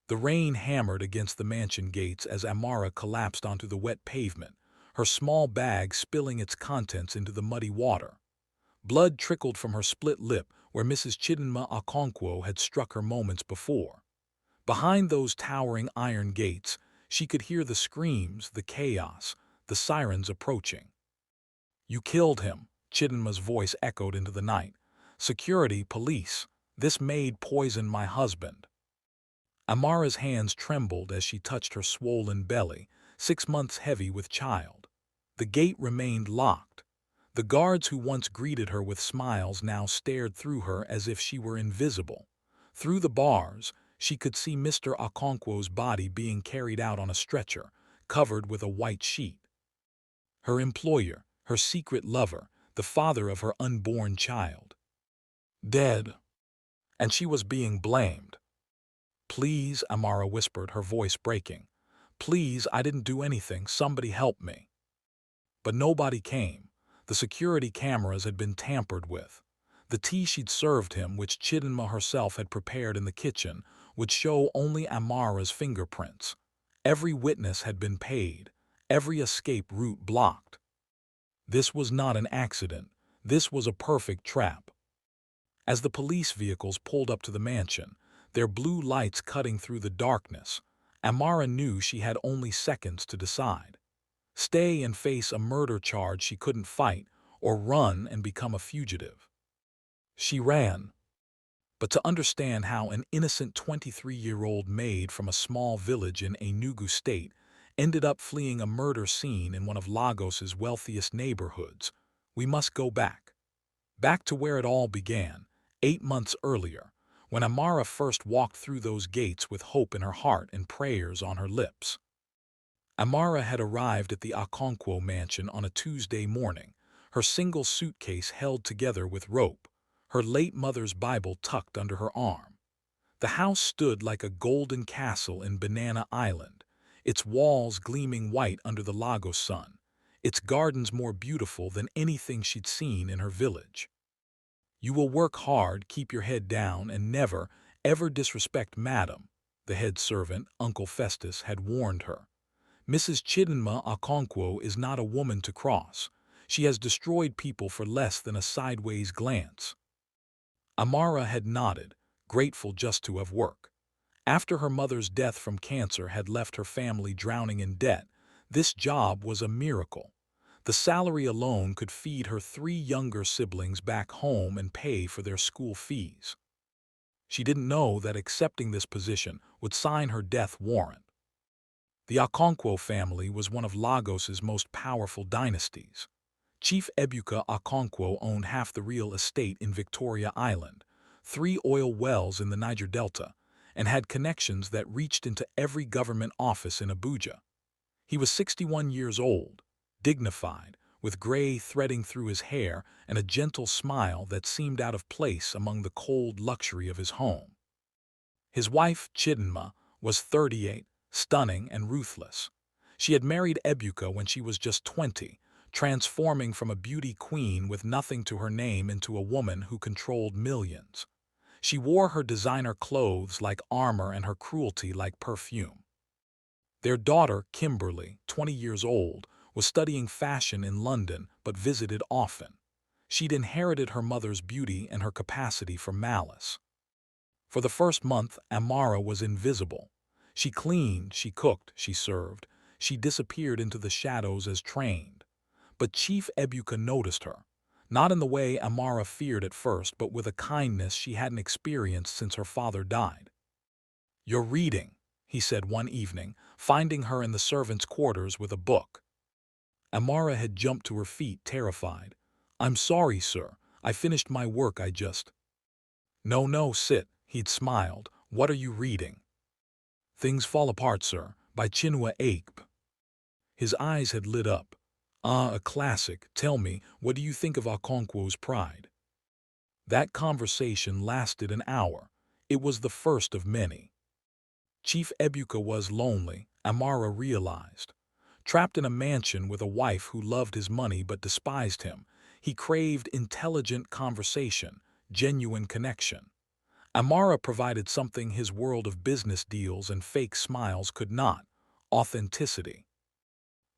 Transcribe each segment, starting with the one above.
The rain hammered against the mansion gates as Amara collapsed onto the wet pavement, her small bag spilling its contents into the muddy water. Blood trickled from her split lip where Mrs. Chidinma Okonkwo had struck her moments before. Behind those towering iron gates, she could hear the screams, the chaos, the sirens approaching. "You killed him," Chidinma's voice echoed into the night. "Security, police, this maid poisoned my husband." Amara's hands trembled as she touched her swollen belly, 6 months heavy with child. The gate remained locked. The guards who once greeted her with smiles now stared through her as if she were invisible. Through the bars, she could see Mr. Okonkwo's body being carried out on a stretcher, covered with a white sheet. Her employer, her secret lover, the father of her unborn child. Dead. And she was being blamed. "Please," Amara whispered, her voice breaking. "Please, I didn't do anything. Somebody help me." But nobody came. The security cameras had been tampered with. The tea she'd served him, which Chidinma herself had prepared in the kitchen, would show only Amara's fingerprints. Every witness had been paid, every escape route blocked. This was not an accident. This was a perfect trap. As the police vehicles pulled up to the mansion, their blue lights cutting through the darkness, Amara knew she had only seconds to decide. Stay and face a murder charge she couldn't fight, or run and become a fugitive. She ran. But to understand how an innocent 23-year-old maid from a small village in Enugu state ended up fleeing a murder scene in one of Lagos's wealthiest neighborhoods, we must go back. Back to where it all began, 8 months earlier, when Amara first walked through those gates with hope in her heart and prayers on her lips. Amara had arrived at the Okonkwo mansion on a Tuesday morning, her single suitcase held together with rope, her late mother's Bible tucked under her arm. The house stood like a golden castle in Banana Island, its walls gleaming white under the Lagos sun, its gardens more beautiful than anything she'd seen in her village. "You will work hard, keep your head down, and never, ever disrespect Madam," the head servant, Uncle Festus, had warned her. "Mrs. Chidinma Okonkwo is not a woman to cross. She has destroyed people for less than a sideways glance." Amara had nodded, grateful just to have work. After her mother's death from cancer had left her family drowning in debt, this job was a miracle. The salary alone could feed her 3 younger siblings back home and pay for their school fees. She didn't know that accepting this position would sign her death warrant. The Okonkwo family was one of Lagos's most powerful dynasties. Chief Ebuka Okonkwo owned half the real estate in Victoria Island, 3 oil wells in the Niger Delta, and had connections that reached into every government office in Abuja. He was 61 years old, dignified, with gray threading through his hair and a gentle smile that seemed out of place among the cold luxury of his home. His wife, Chidinma, was 38, stunning and ruthless. She had married Ebuka when she was just 20, transforming from a beauty queen with nothing to her name into a woman who controlled millions. She wore her designer clothes like armor and her cruelty like perfume. Their daughter, Kimberly, 20 years old, was studying fashion in London but visited often. She'd inherited her mother's beauty and her capacity for malice. For the first month, Amara was invisible. She cleaned, she cooked, she served. She disappeared into the shadows as trained. But Chief Ebuka noticed her, not in the way Amara feared at first, but with a kindness she hadn't experienced since her father died. "You're reading," he said one evening, finding her in the servants' quarters with a book. Amara had jumped to her feet, terrified. "I'm sorry, sir. I finished my work, I just—" "No, no, sit," he'd smiled. "What are you reading?" "Things Fall Apart, sir, by Chinua Achebe." His eyes had lit up. "Ah, a classic. Tell me, what do you think of Okonkwo's Pride?" That conversation lasted an hour. It was the first of many. Chief Ebuka was lonely, Amara realized. Trapped in a mansion with a wife who loved his money but despised him, he craved intelligent conversation, genuine connection. Amara provided something his world of business deals and fake smiles could not: authenticity.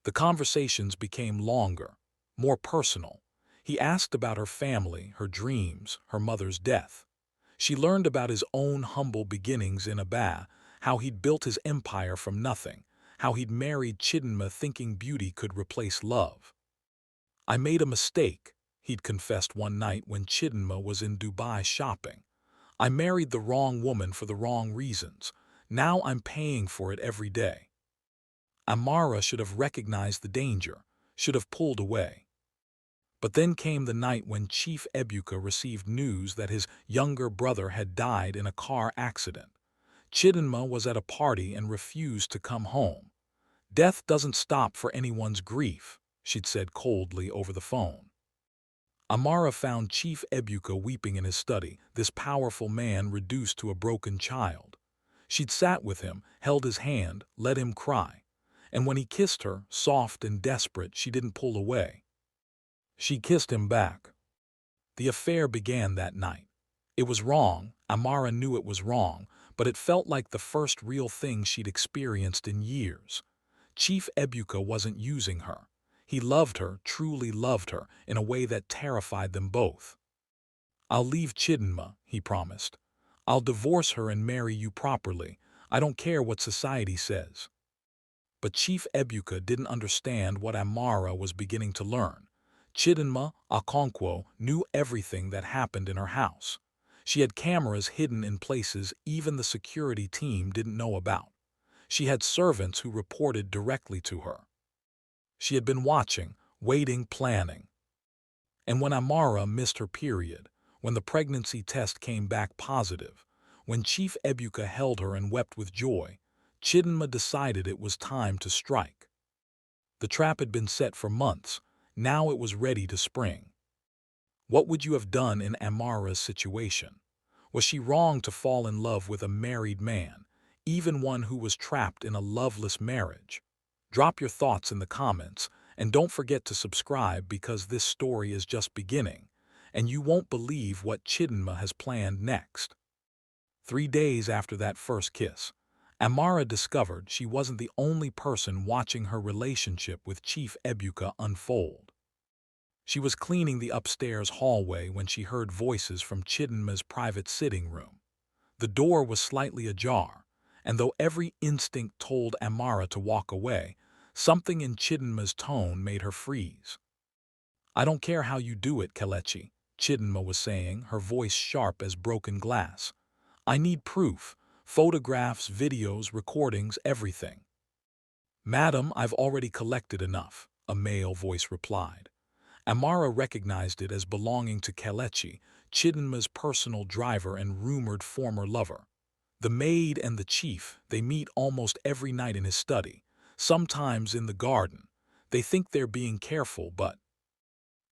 The conversations became longer, more personal. He asked about her family, her dreams, her mother's death. She learned about his own humble beginnings in Aba, how he'd built his empire from nothing, how he'd married Chidinma thinking beauty could replace love. "I made a mistake," he'd confessed one night when Chidinma was in Dubai shopping. "I married the wrong woman for the wrong reasons. Now I'm paying for it every day." Amara should have recognized the danger, should have pulled away. But then came the night when Chief Ebuka received news that his younger brother had died in a car accident. Chidinma was at a party and refused to come home. "Death doesn't stop for anyone's grief," she'd said coldly over the phone. Amara found Chief Ebuka weeping in his study, this powerful man reduced to a broken child. She'd sat with him, held his hand, let him cry. And when he kissed her, soft and desperate, she didn't pull away. She kissed him back. The affair began that night. It was wrong, Amara knew it was wrong, but it felt like the first real thing she'd experienced in years. Chief Ebuka wasn't using her. He loved her, truly loved her, in a way that terrified them both. "I'll leave Chidinma," he promised. "I'll divorce her and marry you properly. I don't care what society says." But Chief Ebuka didn't understand what Amara was beginning to learn. Chidinma Okonkwo knew everything that happened in her house. She had cameras hidden in places even the security team didn't know about. She had servants who reported directly to her. She had been watching, waiting, planning. And when Amara missed her period, when the pregnancy test came back positive, when Chief Ebuka held her and wept with joy, Chidinma decided it was time to strike. The trap had been set for months. Now it was ready to spring. What would you have done in Amara's situation? Was she wrong to fall in love with a married man, even one who was trapped in a loveless marriage? Drop your thoughts in the comments, and don't forget to subscribe because this story is just beginning, and you won't believe what Chidinma has planned next. 3 days after that first kiss, Amara discovered she wasn't the only person watching her relationship with Chief Ebuka unfold. She was cleaning the upstairs hallway when she heard voices from Chidinma's private sitting room. The door was slightly ajar, and though every instinct told Amara to walk away, something in Chidinma's tone made her freeze. "I don't care how you do it, Kelechi," Chidinma was saying, her voice sharp as broken glass. "I need proof. Photographs, videos, recordings, everything." "Madam, I've already collected enough," a male voice replied. Amara recognized it as belonging to Kelechi, Chidinma's personal driver and rumored former lover. The maid and the chief, they meet almost every night in his study, sometimes in the garden. They think they're being careful, but—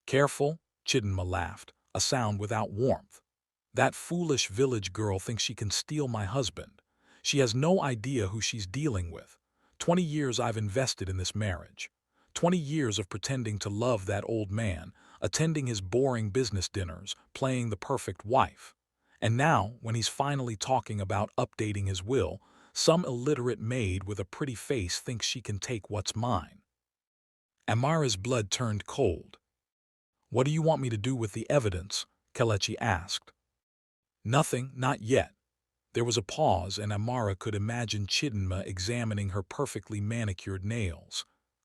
"Careful?" Chidinma laughed, a sound without warmth. "That foolish village girl thinks she can steal my husband. She has no idea who she's dealing with. 20 years I've invested in this marriage. 20 years of pretending to love that old man, attending his boring business dinners, playing the perfect wife. And now, when he's finally talking about updating his will, some illiterate maid with a pretty face thinks she can take what's mine." Amara's blood turned cold. "What do you want me to do with the evidence?" Kelechi asked. "Nothing, not yet." There was a pause, and Amara could imagine Chidinma examining her perfectly manicured nails.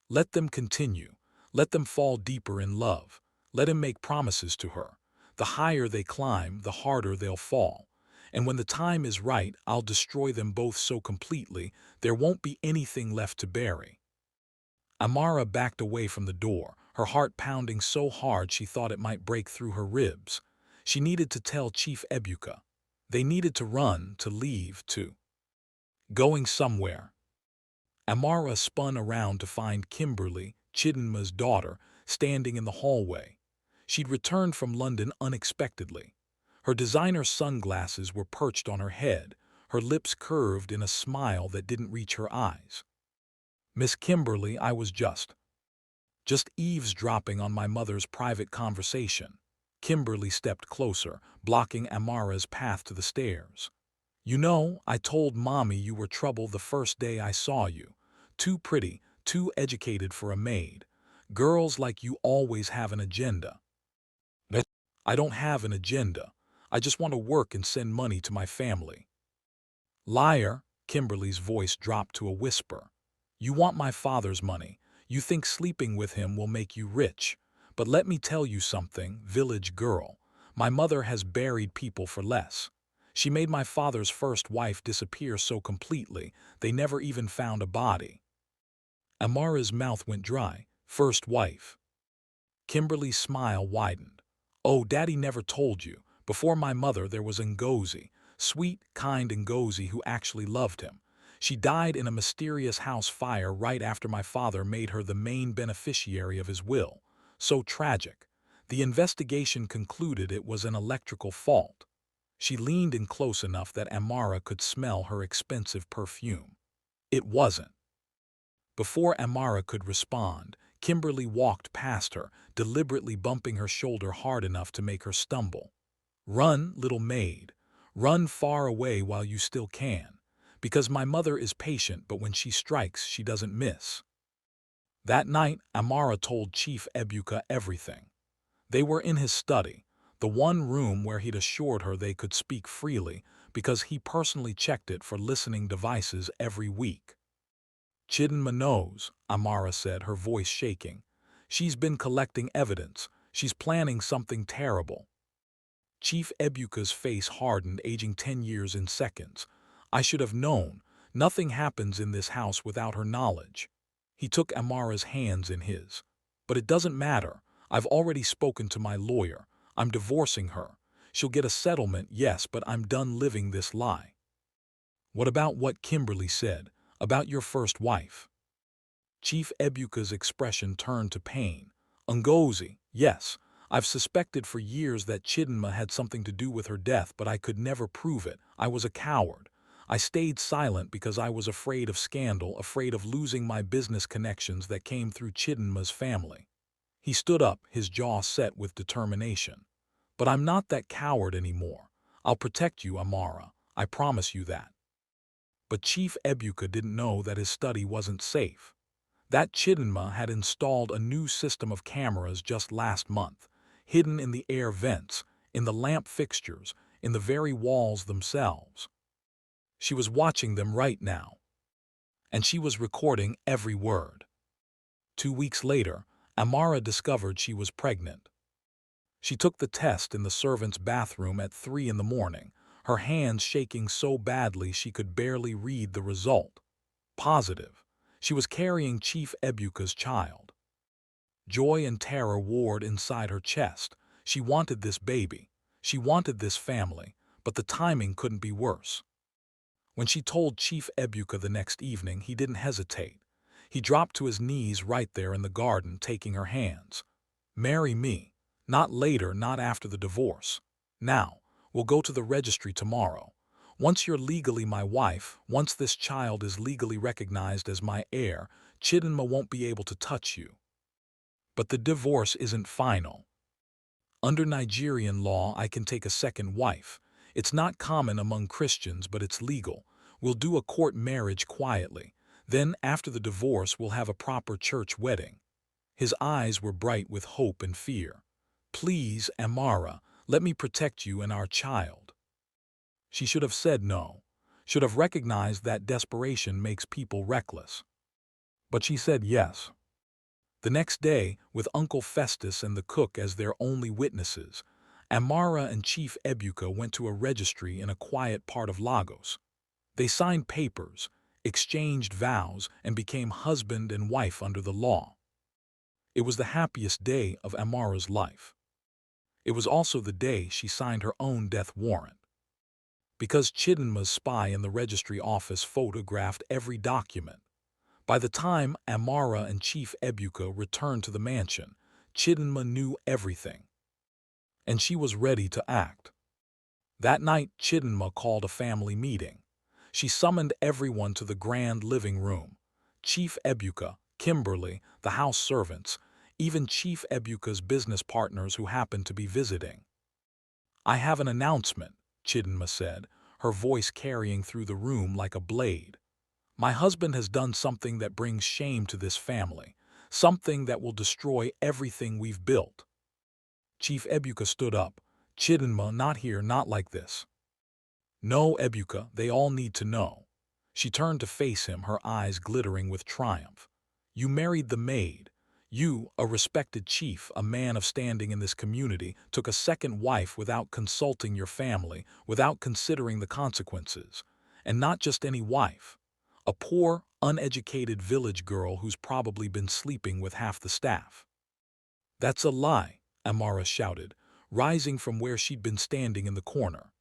"Let them continue. Let them fall deeper in love. Let him make promises to her. The higher they climb, the harder they'll fall. And when the time is right, I'll destroy them both so completely, there won't be anything left to bury." Amara backed away from the door, her heart pounding so hard she thought it might break through her ribs. She needed to tell Chief Ebuka. They needed to run, to leave, to— going somewhere. Amara spun around to find Kimberly, Chidinma's daughter, standing in the hallway. She'd returned from London unexpectedly. Her designer sunglasses were perched on her head, her lips curved in a smile that didn't reach her eyes. "Miss Kimberly, I was just eavesdropping on my mother's private conversation." Kimberly stepped closer, blocking Amara's path to the stairs. You know, I told Mommy you were trouble the first day I saw you. Too pretty, too educated for a maid. Girls like you always have an agenda. But I don't have an agenda. I just want to work and send money to my family. Liar, Kimberly's voice dropped to a whisper. You want my father's money. You think sleeping with him will make you rich. But let me tell you something, village girl. My mother has buried people for less. She made my father's first wife disappear so completely, they never even found a body. Amara's mouth went dry. First wife. Kimberly's smile widened. Oh, Daddy never told you. Before my mother there was Ngozi, sweet, kind Ngozi who actually loved him. She died in a mysterious house fire right after my father made her the main beneficiary of his will. So tragic. The investigation concluded it was an electrical fault. She leaned in close enough that Amara could smell her expensive perfume. It wasn't. Before Amara could respond, Kimberly walked past her, deliberately bumping her shoulder hard enough to make her stumble. Run, little maid. Run far away while you still can. Because my mother is patient, but when she strikes, she doesn't miss. That night, Amara told Chief Ebuka everything. They were in his study, the one room where he'd assured her they could speak freely because he personally checked it for listening devices every week. Chidinma knows, Amara said, her voice shaking. She's been collecting evidence. She's planning something terrible. Chief Ebuka's face hardened, aging 10 years in seconds. I should have known. Nothing happens in this house without her knowledge. He took Amara's hands in his. But it doesn't matter. I've already spoken to my lawyer. I'm divorcing her. She'll get a settlement, yes, but I'm done living this lie. What about what Kimberly said? About your first wife? Chief Ebuka's expression turned to pain. Ngozi, yes. I've suspected for years that Chidinma had something to do with her death, but I could never prove it. I was a coward. I stayed silent because I was afraid of scandal, afraid of losing my business connections that came through Chidinma's family. He stood up, his jaw set with determination. But I'm not that coward anymore. I'll protect you, Amara. I promise you that. But Chief Ebuka didn't know that his study wasn't safe. That Chidinma had installed a new system of cameras just last month, hidden in the air vents, in the lamp fixtures, in the very walls themselves. She was watching them right now. And she was recording every word. 2 weeks later, Amara discovered she was pregnant. She took the test in the servant's bathroom at 3 in the morning, her hands shaking so badly she could barely read the result. Positive. She was carrying Chief Ebuka's child. Joy and terror warred inside her chest. She wanted this baby. She wanted this family, but the timing couldn't be worse. When she told Chief Ebuka the next evening, he didn't hesitate. He dropped to his knees right there in the garden, taking her hands. Marry me. Not later, not after the divorce. Now, we'll go to the registry tomorrow. Once you're legally my wife, once this child is legally recognized as my heir, Chidinma won't be able to touch you. But the divorce isn't final. Under Nigerian law, I can take a second wife. It's not common among Christians, but it's legal. We'll do a court marriage quietly. Then, after the divorce, we'll have a proper church wedding. His eyes were bright with hope and fear. Please, Amara, let me protect you and our child. She should have said no, should have recognized that desperation makes people reckless. But she said yes. The next day, with Uncle Festus and the cook as their only witnesses, Amara and Chief Ebuka went to a registry in a quiet part of Lagos. They signed papers, exchanged vows, and became husband and wife under the law. It was the happiest day of Amara's life. It was also the day she signed her own death warrant. Because Chidinma's spy in the registry office photographed every document. By the time Amara and Chief Ebuka returned to the mansion, Chidinma knew everything. And she was ready to act. That night, Chidinma called a family meeting. She summoned everyone to the grand living room. Chief Ebuka, Kimberly, the house servants, even Chief Ebuka's business partners who happened to be visiting. "I have an announcement," Chidinma said, her voice carrying through the room like a blade. "My husband has done something that brings shame to this family, something that will destroy everything we've built." Chief Ebuka stood up. "Chidinma, not here, not like this." "No, Ebuka, they all need to know." She turned to face him, her eyes glittering with triumph. "You married the maid. You, a respected chief, a man of standing in this community, took a second wife without consulting your family, without considering the consequences. And not just any wife. A poor, uneducated village girl who's probably been sleeping with half the staff." "That's a lie," Amara shouted, rising from where she'd been standing in the corner.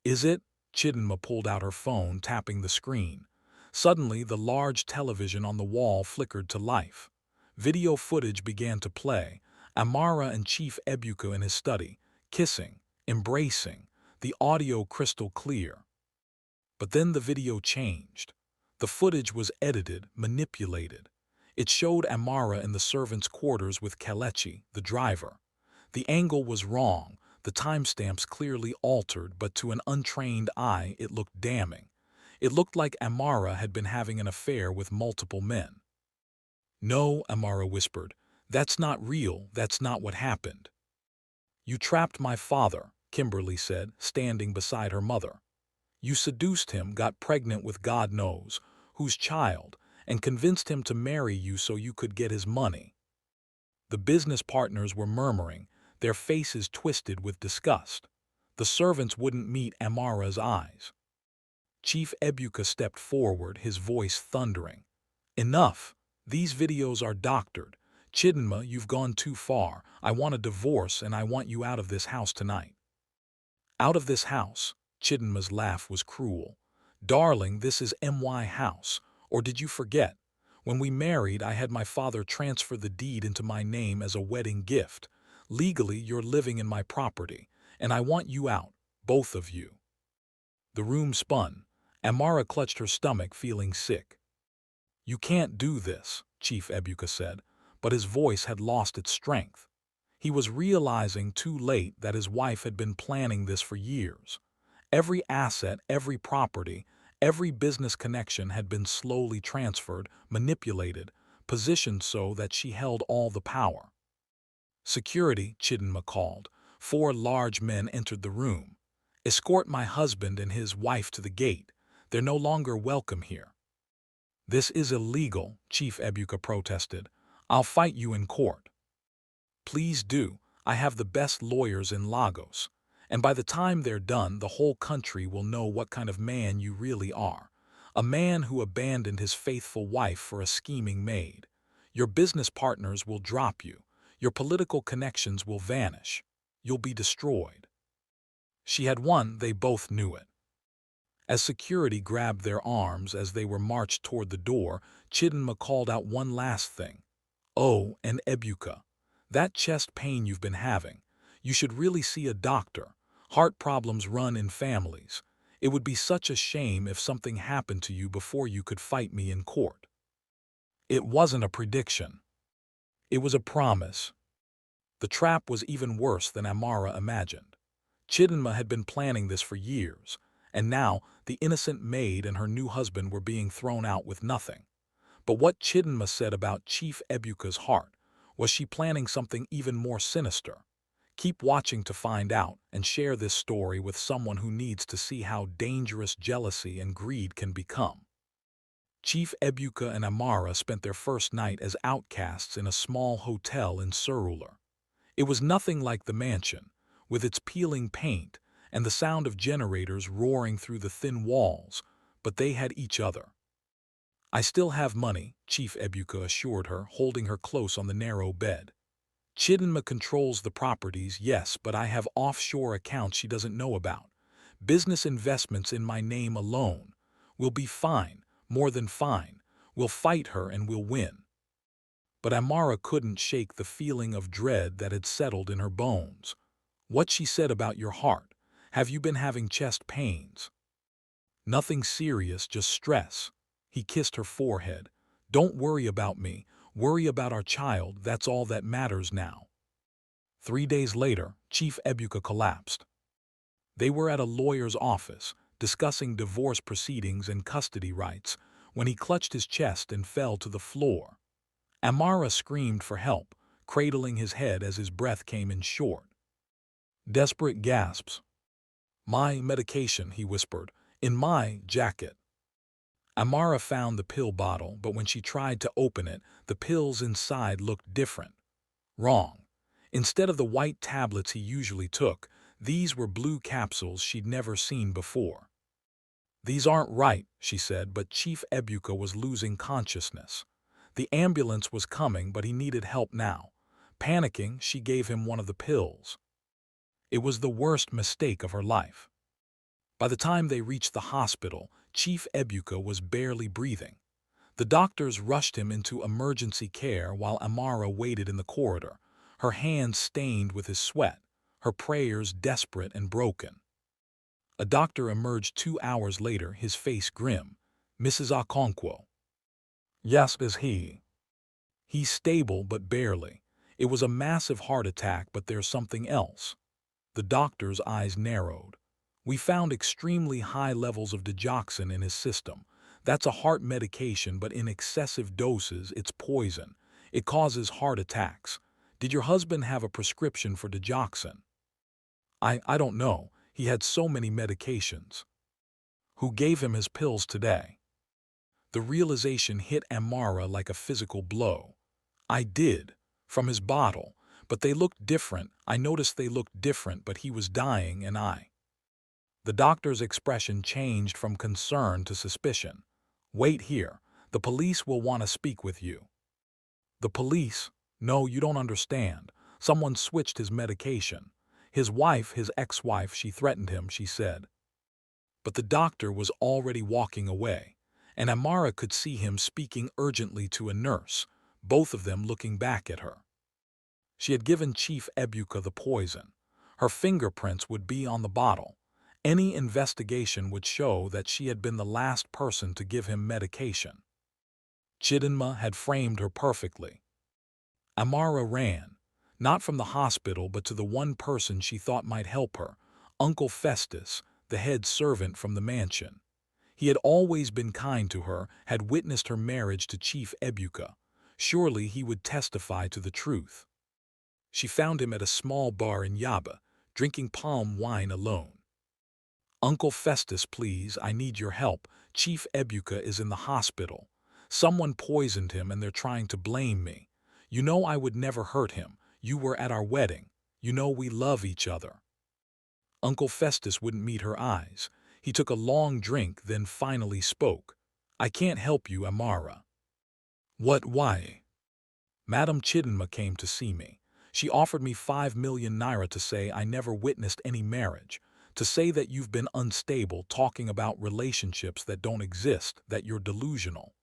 "Is it?" Chidinma pulled out her phone, tapping the screen. Suddenly, the large television on the wall flickered to life. Video footage began to play. Amara and Chief Ebuka in his study, kissing, embracing, the audio crystal clear. But then the video changed. The footage was edited, manipulated. It showed Amara in the servants' quarters with Kelechi, the driver. The angle was wrong, the timestamps clearly altered, but to an untrained eye it looked damning. It looked like Amara had been having an affair with multiple men. "No," Amara whispered. "That's not real, that's not what happened." "You trapped my father," Kimberly said, standing beside her mother. "You seduced him, got pregnant with God knows whose child, and convinced him to marry you so you could get his money." The business partners were murmuring, their faces twisted with disgust. The servants wouldn't meet Amara's eyes. Chief Ebuka stepped forward, his voice thundering. "Enough! These videos are doctored. Chidinma, you've gone too far. I want a divorce and I want you out of this house tonight." "Out of this house?" Chidinma's laugh was cruel. "Darling, this is my house. Or did you forget? When we married, I had my father transfer the deed into my name as a wedding gift. Legally, you're living in my property, and I want you out, both of you." The room spun. Amara clutched her stomach, feeling sick. "You can't do this," Chief Ebuka said, but his voice had lost its strength. He was realizing too late that his wife had been planning this for years. Every asset, every property, every business connection had been slowly transferred, manipulated, positioned so that she held all the power. "Security," Chidinma called. 4 large men entered the room. "Escort my husband and his wife to the gate. They're no longer welcome here." "This is illegal," Chief Ebuka protested. "I'll fight you in court." "Please do. I have the best lawyers in Lagos. And by the time they're done, the whole country will know what kind of man you really are. A man who abandoned his faithful wife for a scheming maid. Your business partners will drop you. Your political connections will vanish. You'll be destroyed." She had won, they both knew it. As security grabbed their arms as they were marched toward the door, Chidinma called out one last thing. "Oh, and Ebuka, that chest pain you've been having. You should really see a doctor. Heart problems run in families. It would be such a shame if something happened to you before you could fight me in court." It wasn't a prediction. It was a promise. The trap was even worse than Amara imagined. Chidinma had been planning this for years, and now the innocent maid and her new husband were being thrown out with nothing. But what Chidinma said about Chief Ebuka's heart, was she planning something even more sinister? Keep watching to find out, and share this story with someone who needs to see how dangerous jealousy and greed can become. Chief Ebuka and Amara spent their first night as outcasts in a small hotel in Surulere. It was nothing like the mansion, with its peeling paint and the sound of generators roaring through the thin walls, but they had each other. "I still have money," Chief Ebuka assured her, holding her close on the narrow bed. "Chidinma controls the properties, yes, but I have offshore accounts she doesn't know about. Business investments in my name alone. We'll be fine, more than fine. We'll fight her and we'll win." But Amara couldn't shake the feeling of dread that had settled in her bones. "What she said about your heart? Have you been having chest pains?" "Nothing serious, just stress." He kissed her forehead. "Don't worry about me. Worry about our child, that's all that matters now. 3 days later, Chief Ebuka collapsed. They were at a lawyer's office, discussing divorce proceedings and custody rights, when he clutched his chest and fell to the floor. Amara screamed for help, cradling his head as his breath came in short. Desperate gasps. "My medication," he whispered, "in my jacket." Amara found the pill bottle, but when she tried to open it, the pills inside looked different. Wrong. Instead of the white tablets he usually took, these were blue capsules she'd never seen before. "These aren't right," she said, but Chief Ebuka was losing consciousness. The ambulance was coming, but he needed help now. Panicking, she gave him one of the pills. It was the worst mistake of her life. By the time they reached the hospital, Chief Ebuka was barely breathing. The doctors rushed him into emergency care while Amara waited in the corridor, her hands stained with his sweat, her prayers desperate and broken. A doctor emerged 2 hours later, his face grim. "Mrs. Okonkwo." "Yes, is he?" "He's stable, but barely. It was a massive heart attack, but there's something else." The doctor's eyes narrowed. "We found extremely high levels of digoxin in his system. That's a heart medication, but in excessive doses, it's poison. It causes heart attacks. Did your husband have a prescription for digoxin?" I don't know. He had so many medications." "Who gave him his pills today?" The realization hit Amara like a physical blow. "I did. From his bottle. But they looked different. I noticed they looked different, but he was dying and I—" The doctor's expression changed from concern to suspicion. "Wait here. The police will want to speak with you." "The police? No, you don't understand. Someone switched his medication. His wife, his ex-wife, she threatened him," she said. But the doctor was already walking away, and Amara could see him speaking urgently to a nurse, both of them looking back at her. She had given Chief Ebuka the poison. Her fingerprints would be on the bottle. Any investigation would show that she had been the last person to give him medication. Chidinma had framed her perfectly. Amara ran, not from the hospital but to the one person she thought might help her, Uncle Festus, the head servant from the mansion. He had always been kind to her, had witnessed her marriage to Chief Ebuka. Surely he would testify to the truth. She found him at a small bar in Yaba, drinking palm wine alone. "Uncle Festus, please, I need your help. Chief Ebuka is in the hospital. Someone poisoned him and they're trying to blame me. You know I would never hurt him. You were at our wedding. You know we love each other." Uncle Festus wouldn't meet her eyes. He took a long drink, then finally spoke. "I can't help you, Amara." Why?" "Madam Chidinma came to see me. She offered me 5 million naira to say I never witnessed any marriage, to say that you've been unstable, talking about relationships that don't exist, that you're delusional."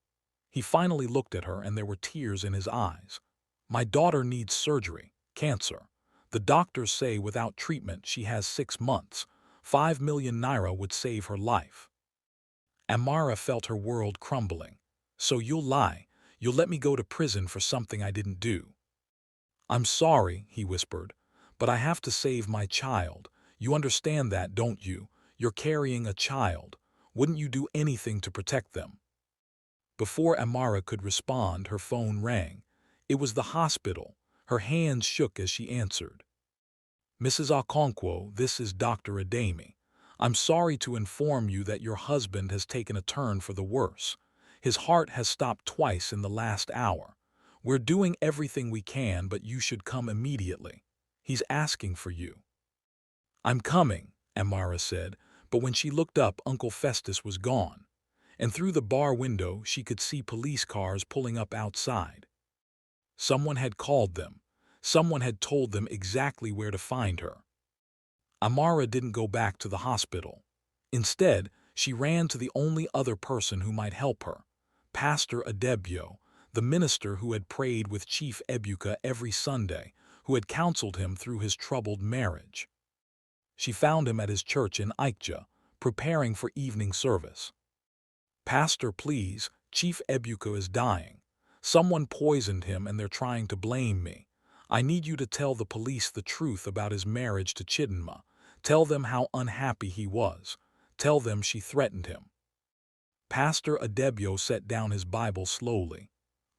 He finally looked at her and there were tears in his eyes. "My daughter needs surgery, cancer. The doctors say without treatment she has 6 months. 5 million naira would save her life." Amara felt her world crumbling. "So you'll lie. You'll let me go to prison for something I didn't do." "I'm sorry," he whispered, "but I have to save my child. You understand that, don't you? You're carrying a child. Wouldn't you do anything to protect them?" Before Amara could respond, her phone rang. It was the hospital. Her hands shook as she answered. "Mrs. Okonkwo, this is Dr. Ademi. I'm sorry to inform you that your husband has taken a turn for the worse. His heart has stopped twice in the last hour. We're doing everything we can, but you should come immediately. He's asking for you." "I'm coming," Amara said, but when she looked up, Uncle Festus was gone. And through the bar window she could see police cars pulling up outside. Someone had called them. Someone had told them exactly where to find her. Amara didn't go back to the hospital. Instead, she ran to the only other person who might help her, Pastor Adebio, the minister who had prayed with Chief Ebuka every Sunday, who had counseled him through his troubled marriage. She found him at his church in Ikja, preparing for evening service. "Pastor, please, Chief Ebuka is dying. Someone poisoned him and they're trying to blame me. I need you to tell the police the truth about his marriage to Chidinma. Tell them how unhappy he was. Tell them she threatened him." Pastor Adebio set down his Bible slowly.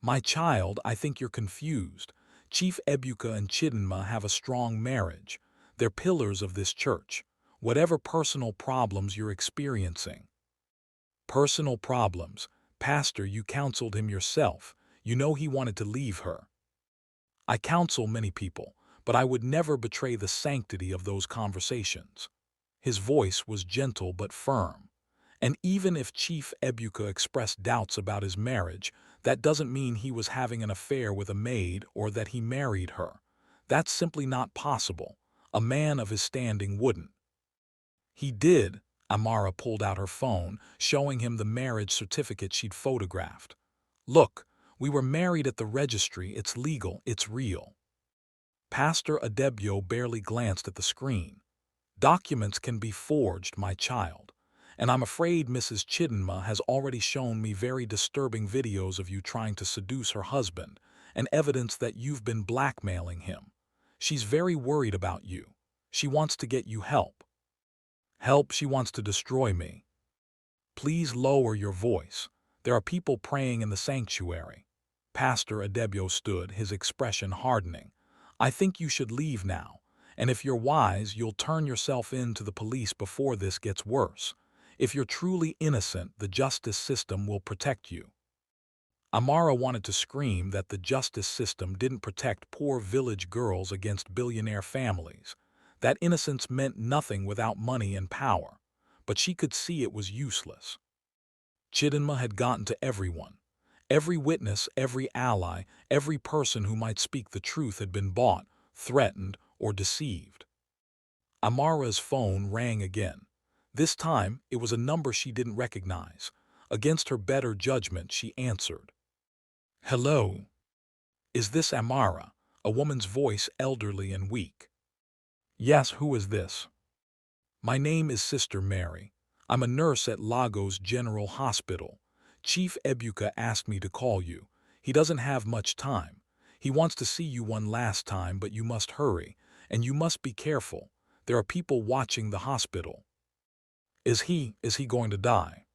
"My child, I think you're confused. Chief Ebuka and Chidinma have a strong marriage. They're pillars of this church. Whatever personal problems you're experiencing." "Personal problems? Pastor, you counseled him yourself. You know he wanted to leave her." "I counsel many people, but I would never betray the sanctity of those conversations." His voice was gentle but firm. "And even if Chief Ebuka expressed doubts about his marriage, that doesn't mean he was having an affair with a maid or that he married her. That's simply not possible. A man of his standing wouldn't." "He did." Amara pulled out her phone, showing him the marriage certificate she'd photographed. "Look, we were married at the registry. It's legal. It's real." Pastor Adebio barely glanced at the screen. "Documents can be forged, my child. And I'm afraid Mrs. Chidinma has already shown me very disturbing videos of you trying to seduce her husband, and evidence that you've been blackmailing him. She's very worried about you. She wants to get you help." "Help? She wants to destroy me." "Please lower your voice. There are people praying in the sanctuary." Pastor Adebio stood, his expression hardening. "I think you should leave now, and if you're wise, you'll turn yourself in to the police before this gets worse. If you're truly innocent, the justice system will protect you." Amara wanted to scream that the justice system didn't protect poor village girls against billionaire families, that innocence meant nothing without money and power, but she could see it was useless. Chidinma had gotten to everyone. Every witness, every ally, every person who might speak the truth had been bought, threatened, or deceived. Amara's phone rang again. This time, it was a number she didn't recognize. Against her better judgment, she answered. "Hello. Is this Amara?" A woman's voice, elderly and weak. "Yes, who is this?" "My name is Sister Mary. I'm a nurse at Lagos General Hospital. Chief Ebuka asked me to call you. He doesn't have much time. He wants to see you one last time, but you must hurry, and you must be careful. There are people watching the hospital." Is he going to die?"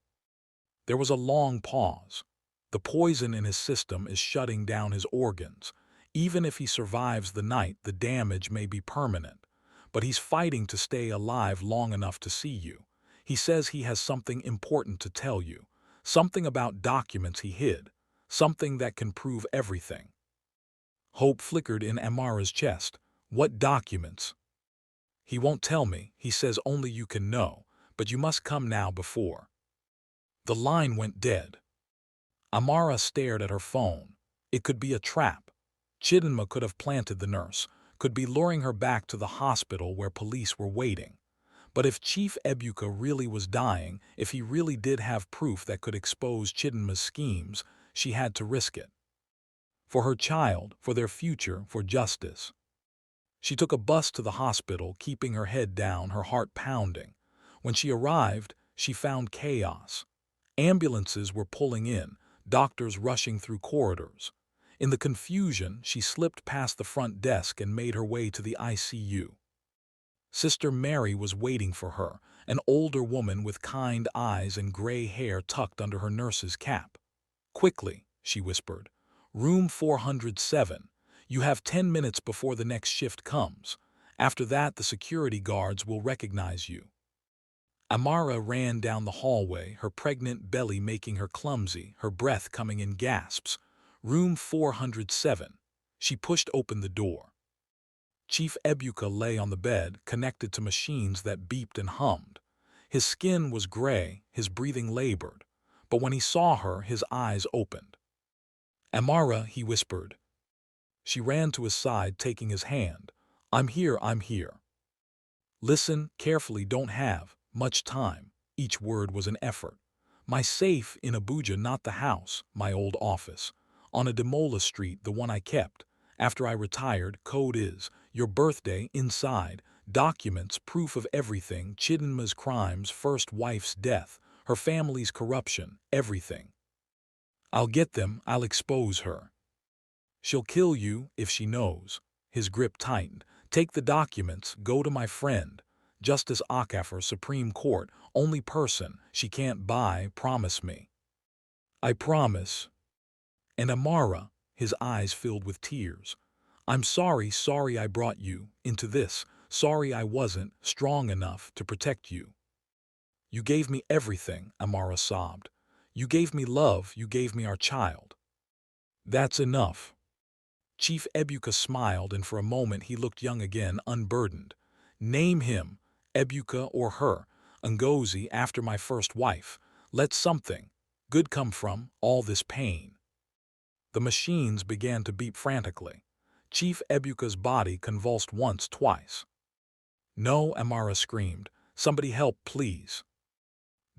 There was a long pause. "The poison in his system is shutting down his organs. Even if he survives the night, the damage may be permanent. But he's fighting to stay alive long enough to see you. He says he has something important to tell you. Something about documents he hid. Something that can prove everything." Hope flickered in Amara's chest. "What documents?" "He won't tell me. He says only you can know. But you must come now before." The line went dead. Amara stared at her phone. It could be a trap. Chidinma could have planted the nurse, could be luring her back to the hospital where police were waiting. But if Chief Ebuka really was dying, if he really did have proof that could expose Chidinma's schemes, she had to risk it. For her child, for their future, for justice. She took a bus to the hospital, keeping her head down, her heart pounding. When she arrived, she found chaos. Ambulances were pulling in, doctors rushing through corridors. In the confusion, she slipped past the front desk and made her way to the ICU. Sister Mary was waiting for her, an older woman with kind eyes and gray hair tucked under her nurse's cap. "Quickly," she whispered. "Room 407. You have 10 minutes before the next shift comes. After that, the security guards will recognize you." Amara ran down the hallway, her pregnant belly making her clumsy, her breath coming in gasps. Room 407. She pushed open the door. Chief Ebuka lay on the bed, connected to machines that beeped and hummed. His skin was gray, his breathing labored. But when he saw her, his eyes opened. "Amara," he whispered. She ran to his side, taking his hand. I'm here. Listen carefully, don't have much time." Each word was an effort. "My safe in Abuja, not the house, my old office. On a Demola Street, the one I kept. After I retired, code is, your birthday, inside, documents, proof of everything, Chidinma's crimes, first wife's death, her family's corruption, everything." I'll get them, I'll expose her. She'll kill you if she knows. His grip tightened. Take the documents, go to my friend. Justice Okafor, Supreme Court, only person she can't buy, promise me. I promise. And Amara, his eyes filled with tears. I'm sorry I brought you into this. Sorry I wasn't strong enough to protect you. You gave me everything, Amara sobbed. You gave me love, you gave me our child. That's enough. Chief Ebuka smiled, and for a moment he looked young again, unburdened. Name him, Ebuka or her, Ngozi, after my first wife. Let something good come from all this pain. The machines began to beep frantically. Chief Ebuka's body convulsed once, twice. No, Amara screamed. Somebody help, please.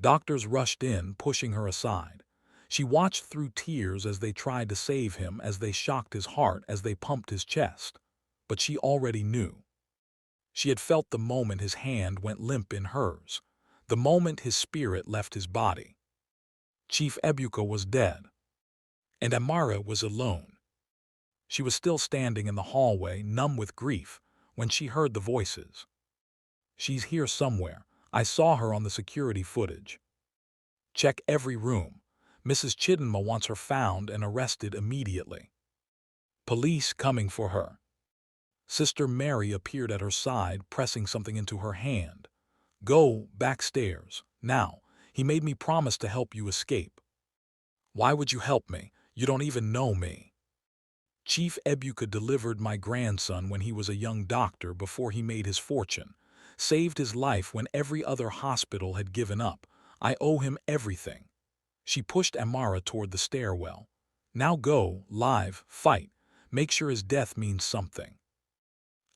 Doctors rushed in, pushing her aside. She watched through tears as they tried to save him, as they shocked his heart, as they pumped his chest. But she already knew. She had felt the moment his hand went limp in hers, the moment his spirit left his body. Chief Ebuka was dead, and Amara was alone. She was still standing in the hallway, numb with grief, when she heard the voices. She's here somewhere. I saw her on the security footage. Check every room. Mrs. Chidinma wants her found and arrested immediately. Police coming for her. Sister Mary appeared at her side, pressing something into her hand. Go backstairs, now. He made me promise to help you escape. Why would you help me? You don't even know me. Chief Ebuka delivered my grandson when he was a young doctor before he made his fortune. Saved his life when every other hospital had given up. I owe him everything. She pushed Amara toward the stairwell. Now go, live, fight. Make sure his death means something.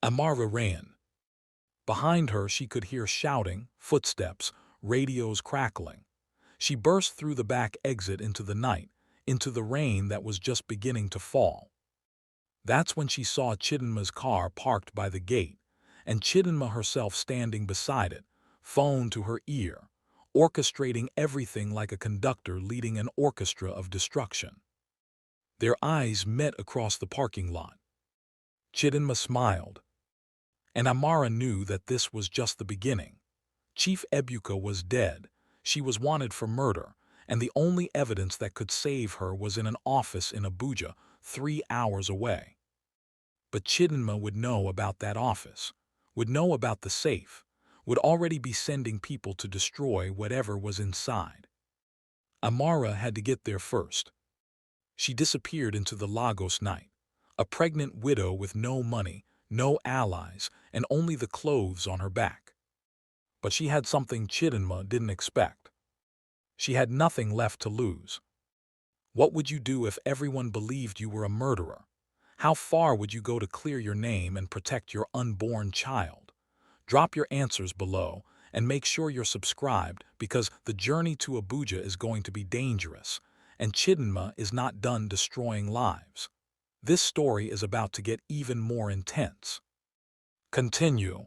Amara ran. Behind her she could hear shouting, footsteps, radios crackling. She burst through the back exit into the night, into the rain that was just beginning to fall. That's when she saw Chidinma's car parked by the gate, and Chidinma herself standing beside it, phone to her ear, orchestrating everything like a conductor leading an orchestra of destruction. Their eyes met across the parking lot. Chidinma smiled, and Amara knew that this was just the beginning. Chief Ebuka was dead. She was wanted for murder, and the only evidence that could save her was in an office in Abuja, 3 hours away. But Chidinma would know about that office, would know about the safe, would already be sending people to destroy whatever was inside. Amara had to get there first. She disappeared into the Lagos night, a pregnant widow with no money, no allies, and only the clothes on her back. But she had something Chidinma didn't expect. She had nothing left to lose. What would you do if everyone believed you were a murderer? How far would you go to clear your name and protect your unborn child? Drop your answers below and make sure you're subscribed, because the journey to Abuja is going to be dangerous, and Chidinma is not done destroying lives. This story is about to get even more intense. Continue.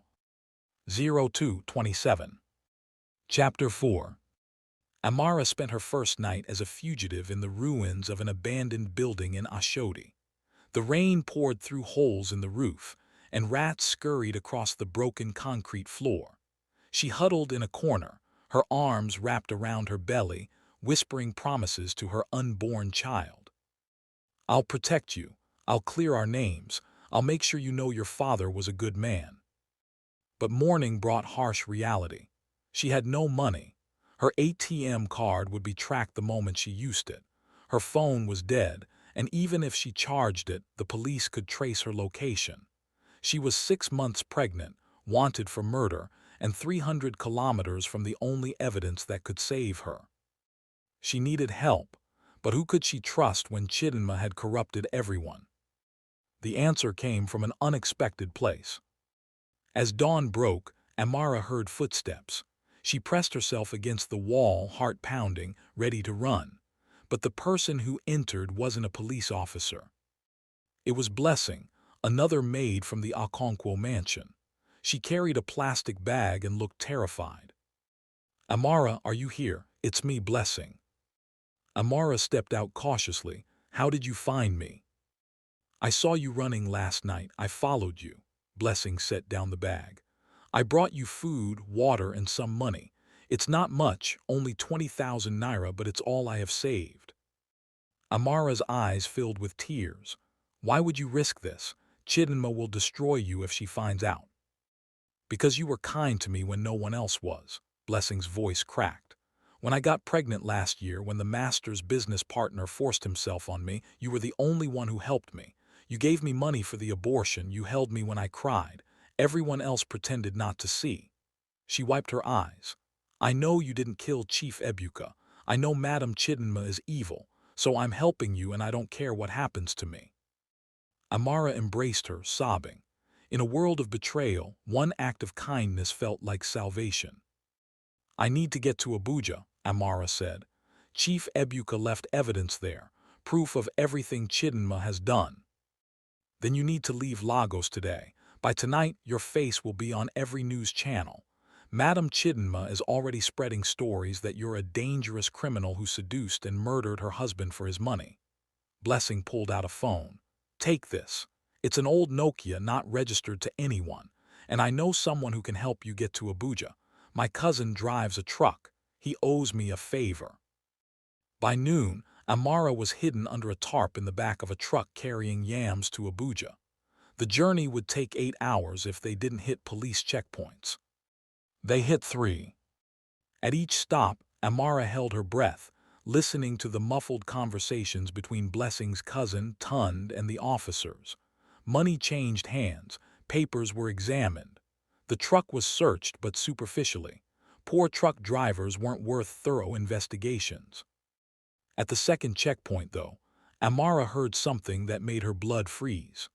0227. Chapter 4. Amara spent her first night as a fugitive in the ruins of an abandoned building in Oshodi. The rain poured through holes in the roof, and rats scurried across the broken concrete floor. She huddled in a corner, her arms wrapped around her belly, whispering promises to her unborn child. I'll protect you. I'll clear our names. I'll make sure you know your father was a good man. But morning brought harsh reality. She had no money. Her ATM card would be tracked the moment she used it. Her phone was dead, and even if she charged it, the police could trace her location. She was 6 months pregnant, wanted for murder, and 300 kilometers from the only evidence that could save her. She needed help, but who could she trust when Chidinma had corrupted everyone? The answer came from an unexpected place. As dawn broke, Amara heard footsteps. She pressed herself against the wall, heart pounding, ready to run. But the person who entered wasn't a police officer. It was Blessing, another maid from the Okonkwo mansion. She carried a plastic bag and looked terrified. Amara, are you here? It's me, Blessing. Amara stepped out cautiously. How did you find me? I saw you running last night. I followed you. Blessing set down the bag. I brought you food, water, and some money. It's not much, only 20,000 naira, but it's all I have saved. Amara's eyes filled with tears. Why would you risk this? Chidinma will destroy you if she finds out. Because you were kind to me when no one else was. Blessing's voice cracked. When I got pregnant last year, when the master's business partner forced himself on me, you were the only one who helped me. You gave me money for the abortion, you held me when I cried. Everyone else pretended not to see. She wiped her eyes. I know you didn't kill Chief Ebuka. I know Madam Chidinma is evil, so I'm helping you and I don't care what happens to me. Amara embraced her, sobbing. In a world of betrayal, one act of kindness felt like salvation. I need to get to Abuja, Amara said. Chief Ebuka left evidence there, proof of everything Chidinma has done. Then you need to leave Lagos today. By tonight, your face will be on every news channel. Madam Chidinma is already spreading stories that you're a dangerous criminal who seduced and murdered her husband for his money. Blessing pulled out a phone. Take this. It's an old Nokia not registered to anyone, and I know someone who can help you get to Abuja. My cousin drives a truck. He owes me a favor. By noon, Amara was hidden under a tarp in the back of a truck carrying yams to Abuja. The journey would take 8 hours if they didn't hit police checkpoints. They hit 3. At each stop, Amara held her breath, listening to the muffled conversations between Blessing's cousin, Tund, and the officers. Money changed hands, papers were examined. The truck was searched, but superficially. Poor truck drivers weren't worth thorough investigations. At the second checkpoint, though, Amara heard something that made her blood freeze.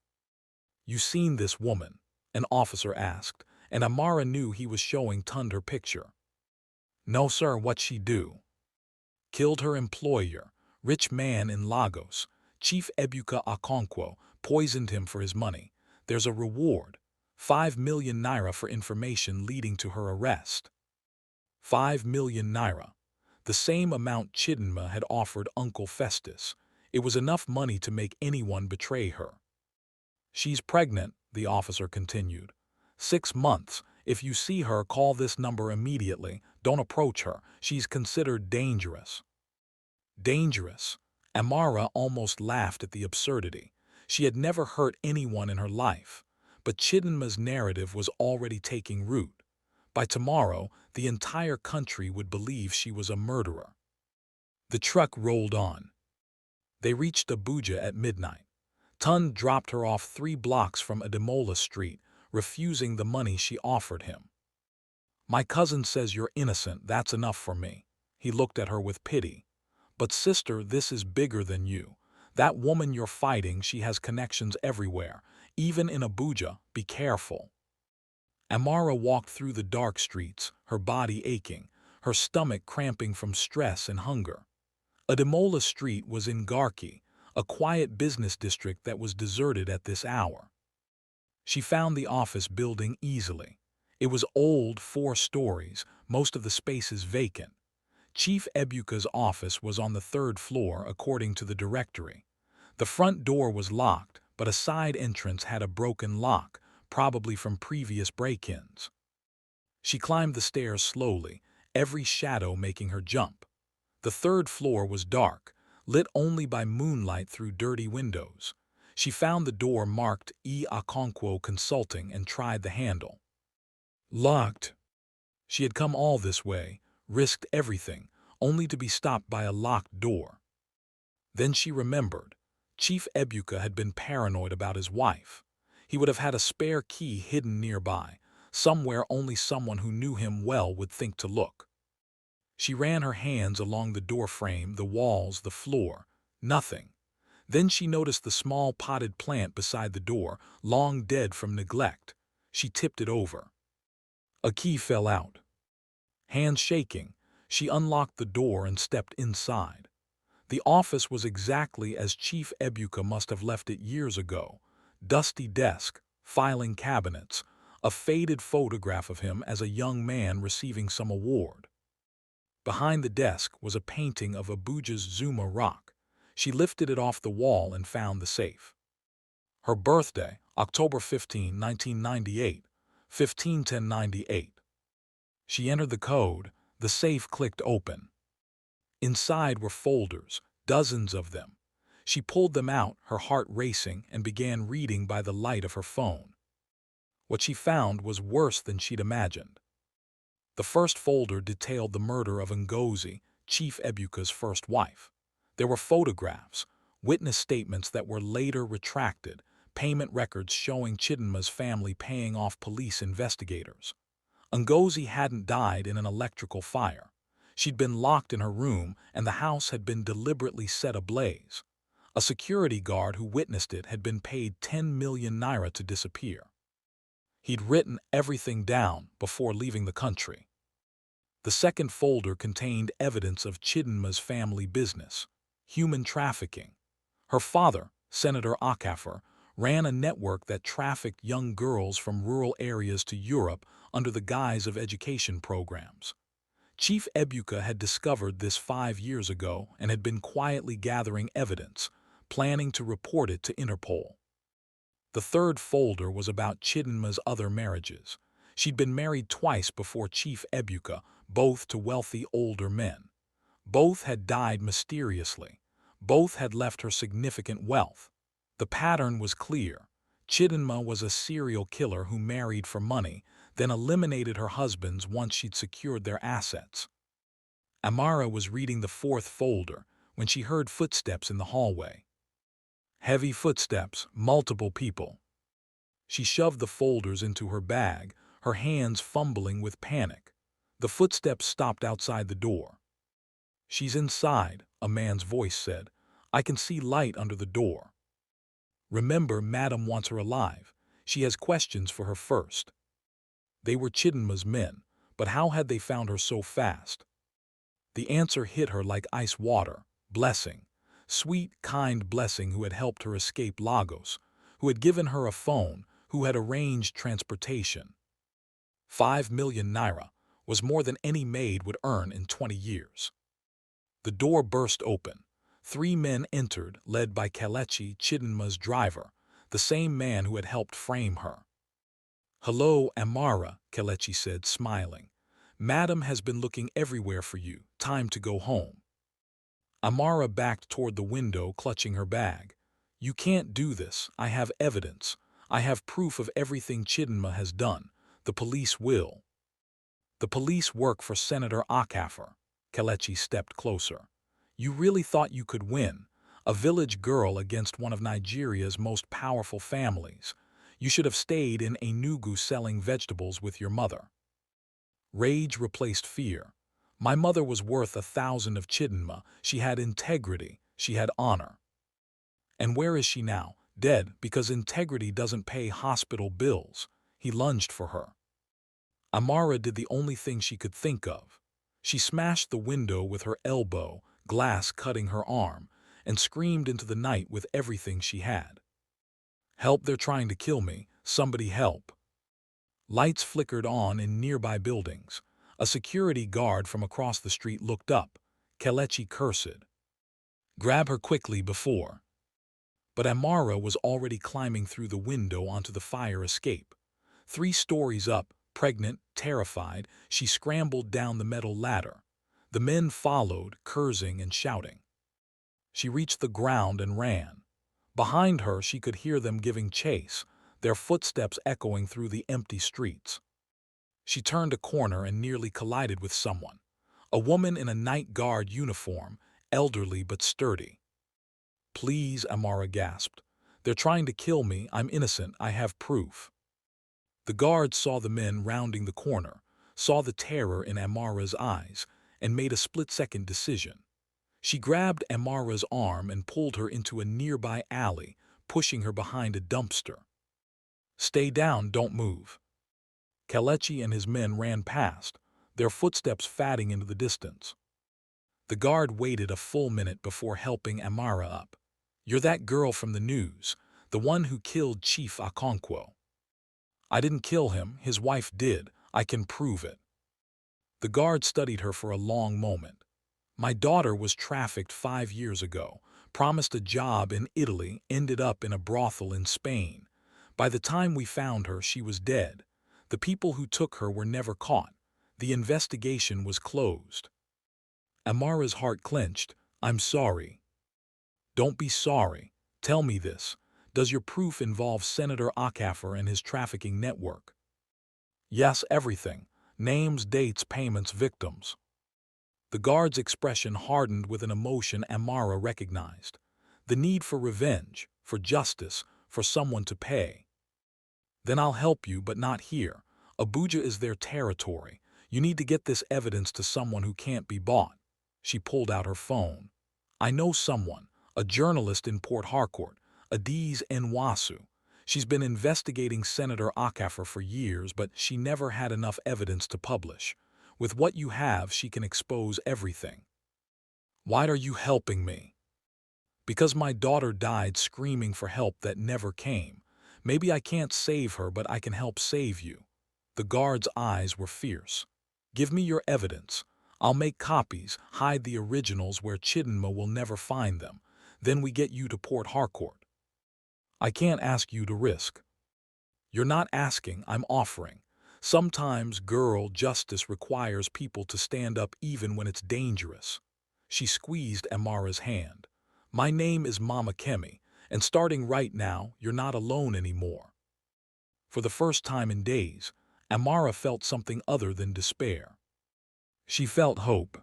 You seen this woman? An officer asked, and Amara knew he was showing Tund her picture. No, sir, what'd she do? Killed her employer, rich man in Lagos. Chief Ebuka Okonkwo poisoned him for his money. There's a reward, 5 million naira for information leading to her arrest. 5 million naira. The same amount Chidinma had offered Uncle Festus. It was enough money to make anyone betray her. She's pregnant, the officer continued. 6 months. If you see her, call this number immediately. Don't approach her. She's considered dangerous. Dangerous. Amara almost laughed at the absurdity. She had never hurt anyone in her life. But Chidinma's narrative was already taking root. By tomorrow, the entire country would believe she was a murderer. The truck rolled on. They reached Abuja at midnight. Tund dropped her off 3 blocks from Ademola Street, refusing the money she offered him. My cousin says you're innocent, that's enough for me. He looked at her with pity. But sister, this is bigger than you. That woman you're fighting, she has connections everywhere, even in Abuja. Be careful. Amara walked through the dark streets, her body aching, her stomach cramping from stress and hunger. Ademola Street was in Garki, a quiet business district that was deserted at this hour. She found the office building easily. It was old, 4 stories, most of the spaces vacant. Chief Ebuka's office was on the 3rd floor, according to the directory. The front door was locked, but a side entrance had a broken lock, probably from previous break-ins. She climbed the stairs slowly, every shadow making her jump. The 3rd floor was dark, lit only by moonlight through dirty windows. She found the door marked E. Okonkwo Consulting and tried the handle. Locked. She had come all this way, risked everything, only to be stopped by a locked door. Then she remembered. Chief Ebuka had been paranoid about his wife. He would have had a spare key hidden nearby, somewhere only someone who knew him well would think to look. She ran her hands along the door frame, the walls, the floor. Nothing. Then she noticed the small potted plant beside the door, long dead from neglect. She tipped it over. A key fell out. Hands shaking, she unlocked the door and stepped inside. The office was exactly as Chief Ebuka must have left it years ago. Dusty desk, filing cabinets, a faded photograph of him as a young man receiving some award. Behind the desk was a painting of Abuja's Zuma rock. She lifted it off the wall and found the safe. Her birthday, October 15, 1998, 15/10/98. She entered the code. The safe clicked open. Inside were folders, dozens of them. She pulled them out, her heart racing, and began reading by the light of her phone. What she found was worse than she'd imagined. The first folder detailed the murder of Ngozi, Chief Ebuka's first wife. There were photographs, witness statements that were later retracted, payment records showing Chidinma's family paying off police investigators. Ngozi hadn't died in an electrical fire. She'd been locked in her room, and the house had been deliberately set ablaze. A security guard who witnessed it had been paid 10 million naira to disappear. He'd written everything down before leaving the country. The second folder contained evidence of Chidinma's family business, human trafficking. Her father, Senator Okafor, ran a network that trafficked young girls from rural areas to Europe under the guise of education programs. Chief Ebuka had discovered this 5 years ago and had been quietly gathering evidence, planning to report it to Interpol. The third folder was about Chidinma's other marriages. She'd been married twice before Chief Ebuka, both to wealthy older men. Both had died mysteriously. Both had left her significant wealth. The pattern was clear. Chidinma was a serial killer who married for money, then eliminated her husbands once she'd secured their assets. Amara was reading the fourth folder when she heard footsteps in the hallway. Heavy footsteps, multiple people. She shoved the folders into her bag, her hands fumbling with panic. The footsteps stopped outside the door. "She's inside," a man's voice said. "I can see light under the door. Remember, Madam wants her alive. She has questions for her first." They were Chidinma's men, but how had they found her so fast? The answer hit her like ice water. Blessing. Sweet, kind Blessing, who had helped her escape Lagos, who had given her a phone, who had arranged transportation. 5 million naira was more than any maid would earn in 20 years. The door burst open. 3 men entered, led by Kelechi, Chidinma's driver, the same man who had helped frame her. "Hello, Amara," Kelechi said, smiling. "Madam has been looking everywhere for you. Time to go home." Amara backed toward the window, clutching her bag. "You can't do this. I have evidence. I have proof of everything Chidinma has done. The police will." "The police work for Senator Okafor." Kelechi stepped closer. "You really thought you could win? A village girl against one of Nigeria's most powerful families. You should have stayed in Enugu selling vegetables with your mother." Rage replaced fear. "My mother was worth 1,000 of Chidinma. She had integrity. She had honor. And where is she now? Dead because integrity doesn't pay hospital bills." He lunged for her. Amara did the only thing she could think of. She smashed the window with her elbow, glass cutting her arm, and screamed into the night with everything she had. "Help, they're trying to kill me. Somebody help." Lights flickered on in nearby buildings. A security guard from across the street looked up. Kelechi cursed. "Grab her quickly before." But Amara was already climbing through the window onto the fire escape. 3 stories up, pregnant, terrified, she scrambled down the metal ladder. The men followed, cursing and shouting. She reached the ground and ran. Behind her she could hear them giving chase, their footsteps echoing through the empty streets. She turned a corner and nearly collided with someone. A woman in a night guard uniform, elderly but sturdy. "Please," Amara gasped. "They're trying to kill me. I'm innocent. I have proof." The guard saw the men rounding the corner, saw the terror in Amara's eyes, and made a split-second decision. She grabbed Amara's arm and pulled her into a nearby alley, pushing her behind a dumpster. "Stay down, don't move." Kelechi and his men ran past, their footsteps fading into the distance. The guard waited a full minute before helping Amara up. "You're that girl from the news, the one who killed Chief Okonkwo." "I didn't kill him, his wife did. I can prove it." The guard studied her for a long moment. My daughter was trafficked 5 years ago, promised a job in Italy, ended up in a brothel in Spain. By the time we found her, she was dead. The people who took her were never caught. The investigation was closed. Amara's heart clenched. I'm sorry. Don't be sorry. Tell me this. Does your proof involve Senator Okonkwo and his trafficking network? Yes, everything. Names, dates, payments, victims. The guard's expression hardened with an emotion Amara recognized. The need for revenge, for justice, for someone to pay. Then I'll help you, but not here. Abuja is their territory. You need to get this evidence to someone who can't be bought. She pulled out her phone. I know someone, a journalist in Port Harcourt, Adiz Nwasu. She's been investigating Senator Okonkwo for years, but she never had enough evidence to publish. With what you have, she can expose everything. Why are you helping me? Because my daughter died screaming for help that never came. Maybe I can't save her, but I can help save you. The guard's eyes were fierce. Give me your evidence. I'll make copies, hide the originals where Chidinma will never find them. Then we get you to Port Harcourt. I can't ask you to risk. You're not asking, I'm offering. Sometimes, girl, justice requires people to stand up even when it's dangerous. She squeezed Amara's hand. My name is Mama Kemi, and starting right now, you're not alone anymore. For the first time in days, Amara felt something other than despair. She felt hope.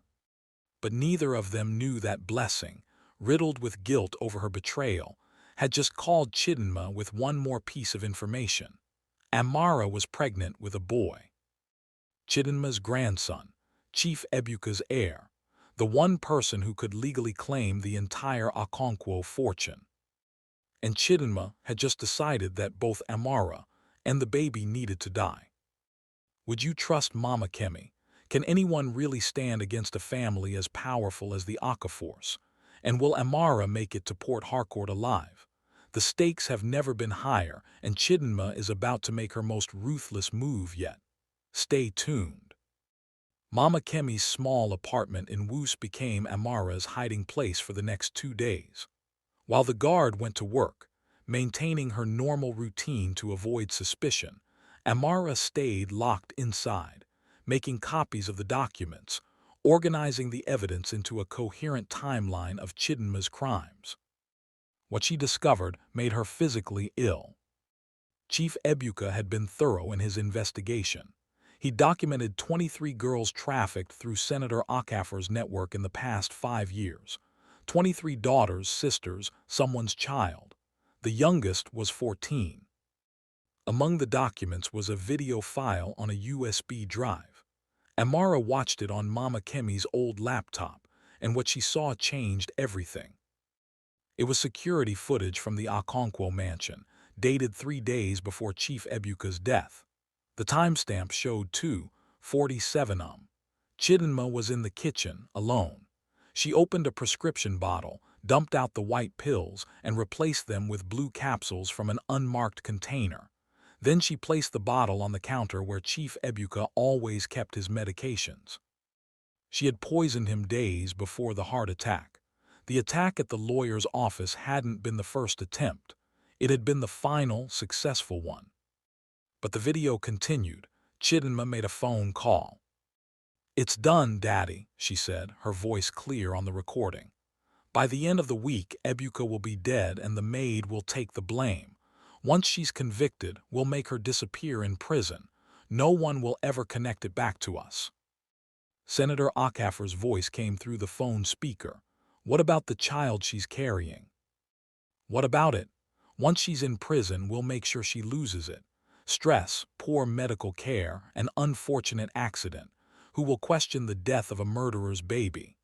But neither of them knew that blessing, riddled with guilt over her betrayal, had just called Chidinma with one more piece of information. Amara was pregnant with a boy. Chidinma's grandson, Chief Ebuka's heir, the one person who could legally claim the entire Okonkwo fortune. And Chidinma had just decided that both Amara and the baby needed to die. Would you trust Mama Kemi? Can anyone really stand against a family as powerful as the Okaforce? And will Amara make it to Port Harcourt alive? The stakes have never been higher, and Chidinma is about to make her most ruthless move yet. Stay tuned. Mama Kemi's small apartment in Woos became Amara's hiding place for the next 2 days. While the guard went to work, maintaining her normal routine to avoid suspicion, Amara stayed locked inside, making copies of the documents, organizing the evidence into a coherent timeline of Chidinma's crimes. What she discovered made her physically ill. Chief Ebuka had been thorough in his investigation. He documented 23 girls trafficked through Senator Okonkwo's network in the past 5 years. 23 daughters, sisters, someone's child. The youngest was 14. Among the documents was a video file on a USB drive. Amara watched it on Mama Kemi's old laptop, and what she saw changed everything. It was security footage from the Okonkwo mansion, dated 3 days before Chief Ebuka's death. The timestamp showed 2:47 am. Chidinma was in the kitchen, alone. She opened a prescription bottle, dumped out the white pills, and replaced them with blue capsules from an unmarked container. Then she placed the bottle on the counter where Chief Ebuka always kept his medications. She had poisoned him days before the heart attack. The attack at the lawyer's office hadn't been the first attempt. It had been the final, successful one. But the video continued. Chidinma made a phone call. It's done, Daddy, she said, her voice clear on the recording. By the end of the week, Ebuka will be dead and the maid will take the blame. Once she's convicted, we'll make her disappear in prison. No one will ever connect it back to us. Senator Okonkwo's voice came through the phone speaker. What about the child she's carrying? What about it? Once she's in prison, we'll make sure she loses it. Stress, poor medical care, an unfortunate accident. Who will question the death of a murderer's baby?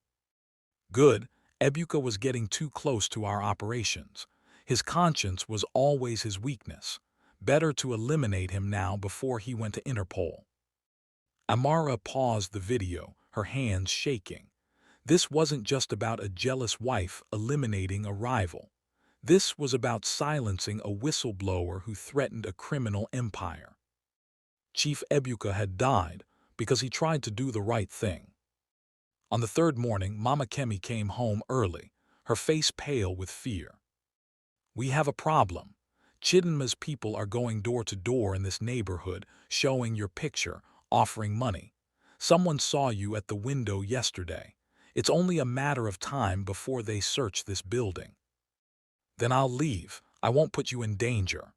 Good. Ebuka was getting too close to our operations. His conscience was always his weakness. Better to eliminate him now before he went to Interpol. Amara paused the video, her hands shaking. This wasn't just about a jealous wife eliminating a rival. This was about silencing a whistleblower who threatened a criminal empire. Chief Ebuka had died, because he tried to do the right thing. On the third morning, Mama Kemi came home early, her face pale with fear. "We have a problem. Chidinma's people are going door to door in this neighborhood, showing your picture, offering money. Someone saw you at the window yesterday. It's only a matter of time before they search this building." "Then I'll leave. I won't put you in danger."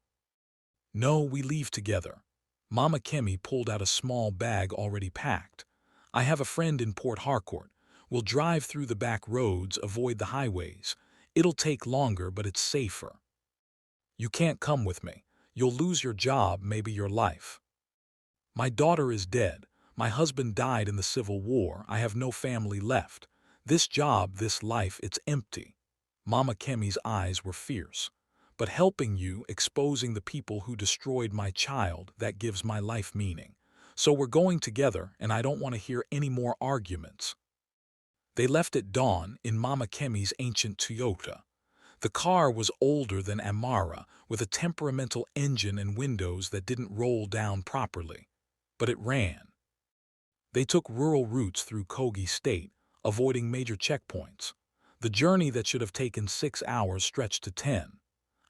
"No, we leave together." Mama Kemi pulled out a small bag already packed. "I have a friend in Port Harcourt. We'll drive through the back roads, avoid the highways. It'll take longer, but it's safer." "You can't come with me. You'll lose your job, maybe your life." "My daughter is dead. My husband died in the Civil War. I have no family left. This job, this life, it's empty." Mama Kemi's eyes were fierce. "But helping you, exposing the people who destroyed my child, that gives my life meaning. So we're going together, and I don't want to hear any more arguments." They left at dawn in Mama Kemi's ancient Toyota. The car was older than Amara, with a temperamental engine and windows that didn't roll down properly. But it ran. They took rural routes through Kogi State, avoiding major checkpoints. The journey that should have taken 6 hours stretched to 10.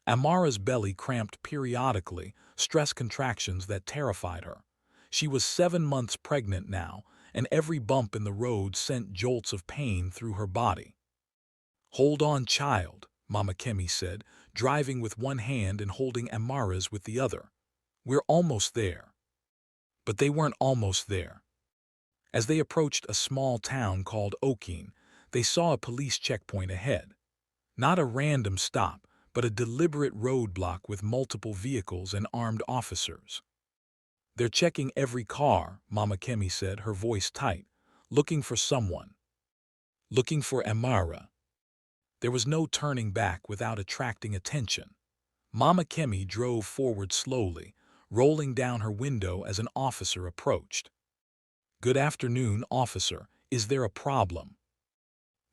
Amara's belly cramped periodically, stress contractions that terrified her. She was 7 months pregnant now, and every bump in the road sent jolts of pain through her body. "Hold on, child," Mama Kemi said, driving with one hand and holding Amara's with the other. "We're almost there." But they weren't almost there. As they approached a small town called Okene, they saw a police checkpoint ahead. Not a random stop, but a deliberate roadblock with multiple vehicles and armed officers. "They're checking every car," Mama Kemi said, her voice tight, "looking for someone. Looking for Amara." There was no turning back without attracting attention. Mama Kemi drove forward slowly, rolling down her window as an officer approached. "Good afternoon, officer. Is there a problem?"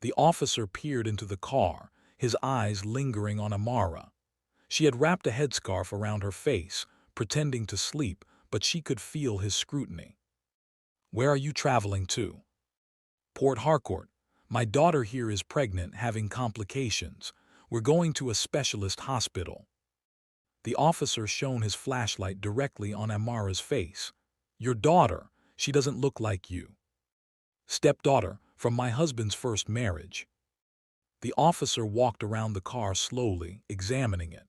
The officer peered into the car, his eyes lingering on Amara. She had wrapped a headscarf around her face, pretending to sleep, but she could feel his scrutiny. "Where are you traveling to?" "Port Harcourt. My daughter here is pregnant, having complications. We're going to a specialist hospital." The officer shone his flashlight directly on Amara's face. "Your daughter, she doesn't look like you." "Stepdaughter, from my husband's first marriage." The officer walked around the car slowly, examining it.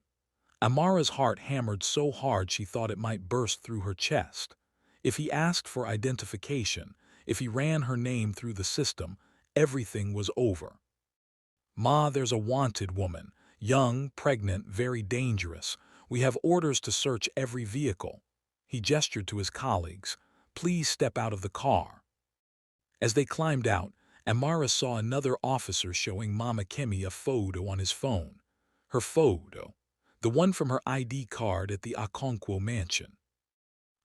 Amara's heart hammered so hard she thought it might burst through her chest. If he asked for identification, if he ran her name through the system, everything was over. "Ma, there's a wanted woman. Young, pregnant, very dangerous. We have orders to search every vehicle." He gestured to his colleagues. "Please step out of the car." As they climbed out, Amara saw another officer showing Mama Kemi a photo on his phone. Her photo. The one from her ID card at the Okonkwo mansion.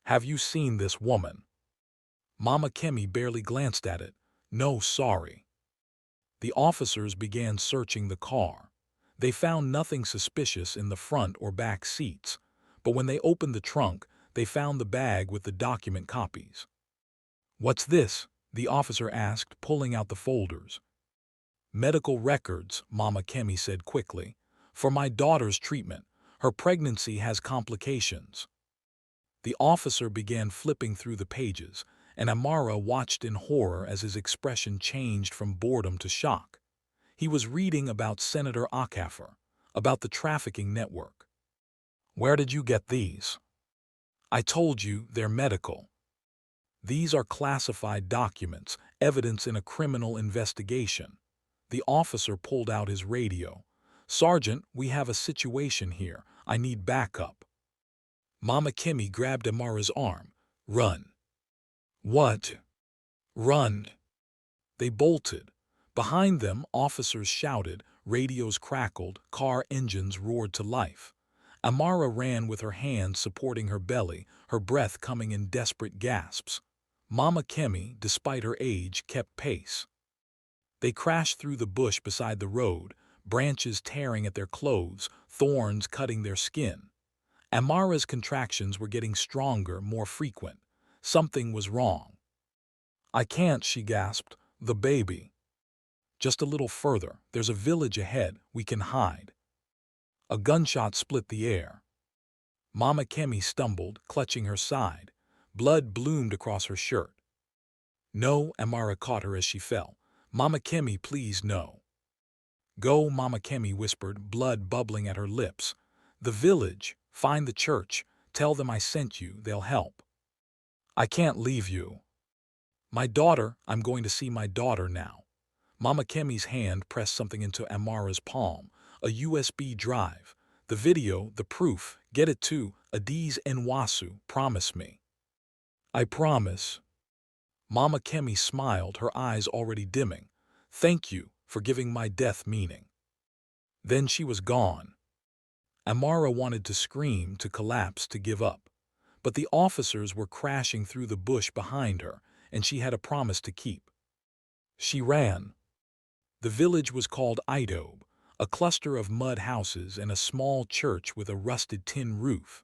"Have you seen this woman?" Mama Kemi barely glanced at it. "No, sorry." The officers began searching the car. They found nothing suspicious in the front or back seats, but when they opened the trunk, they found the bag with the document copies. "What's this?" the officer asked, pulling out the folders. "Medical records," Mama Kemi said quickly. "For my daughter's treatment. Her pregnancy has complications." The officer began flipping through the pages, and Amara watched in horror as his expression changed from boredom to shock. He was reading about Senator Okafor, about the trafficking network. "Where did you get these?" "I told you, they're medical. These are classified documents, evidence in a criminal investigation." The officer pulled out his radio. "Sergeant, we have a situation here. I need backup." Mama Kemi grabbed Amara's arm. "Run." "What?" "Run." They bolted. Behind them, officers shouted, radios crackled, car engines roared to life. Amara ran with her hands supporting her belly, her breath coming in desperate gasps. Mama Kemi, despite her age, kept pace. They crashed through the bush beside the road, branches tearing at their clothes, thorns cutting their skin. Amara's contractions were getting stronger, more frequent. Something was wrong. I can't, she gasped. The baby. Just a little further, there's a village ahead, we can hide. A gunshot split the air. Mama Kemi stumbled, clutching her side. Blood bloomed across her shirt. No, Amara caught her as she fell. Mama Kemi, please, no. Go, Mama Kemi whispered, blood bubbling at her lips. The village, find the church, tell them I sent you, they'll help. I can't leave you. My daughter, I'm going to see my daughter now. Mama Kemi's hand pressed something into Amara's palm, a USB drive. The video, the proof, get it to Adiz Nwasu, promise me. I promise. Mama Kemi smiled, her eyes already dimming. Thank you for giving my death meaning. Then she was gone. Amara wanted to scream, to collapse, to give up. But the officers were crashing through the bush behind her, and she had a promise to keep. She ran. The village was called Idob, a cluster of mud houses and a small church with a rusted tin roof.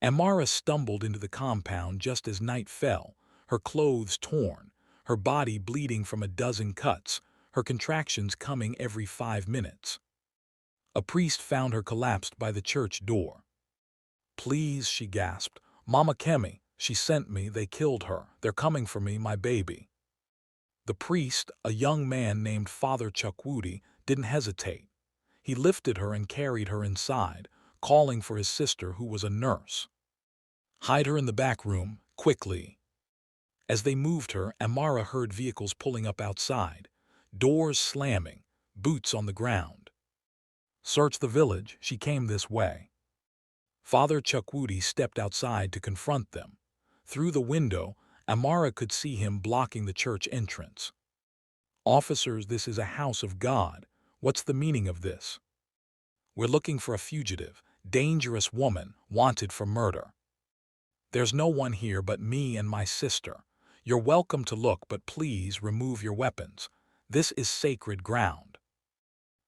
Amara stumbled into the compound just as night fell, her clothes torn, her body bleeding from a dozen cuts, her contractions coming every 5 minutes. A priest found her collapsed by the church door. Please, she gasped. Mama Kemi, she sent me, they killed her, they're coming for me, my baby. The priest, a young man named Father Chukwudi, didn't hesitate. He lifted her and carried her inside, calling for his sister who was a nurse. Hide her in the back room, quickly. As they moved her, Amara heard vehicles pulling up outside, doors slamming, boots on the ground. Search the village, she came this way. Father Chukwudi stepped outside to confront them. Through the window, Amara could see him blocking the church entrance. Officers, this is a house of God. What's the meaning of this? We're looking for a fugitive, dangerous woman, wanted for murder. There's no one here but me and my sister. You're welcome to look, but please remove your weapons. This is sacred ground.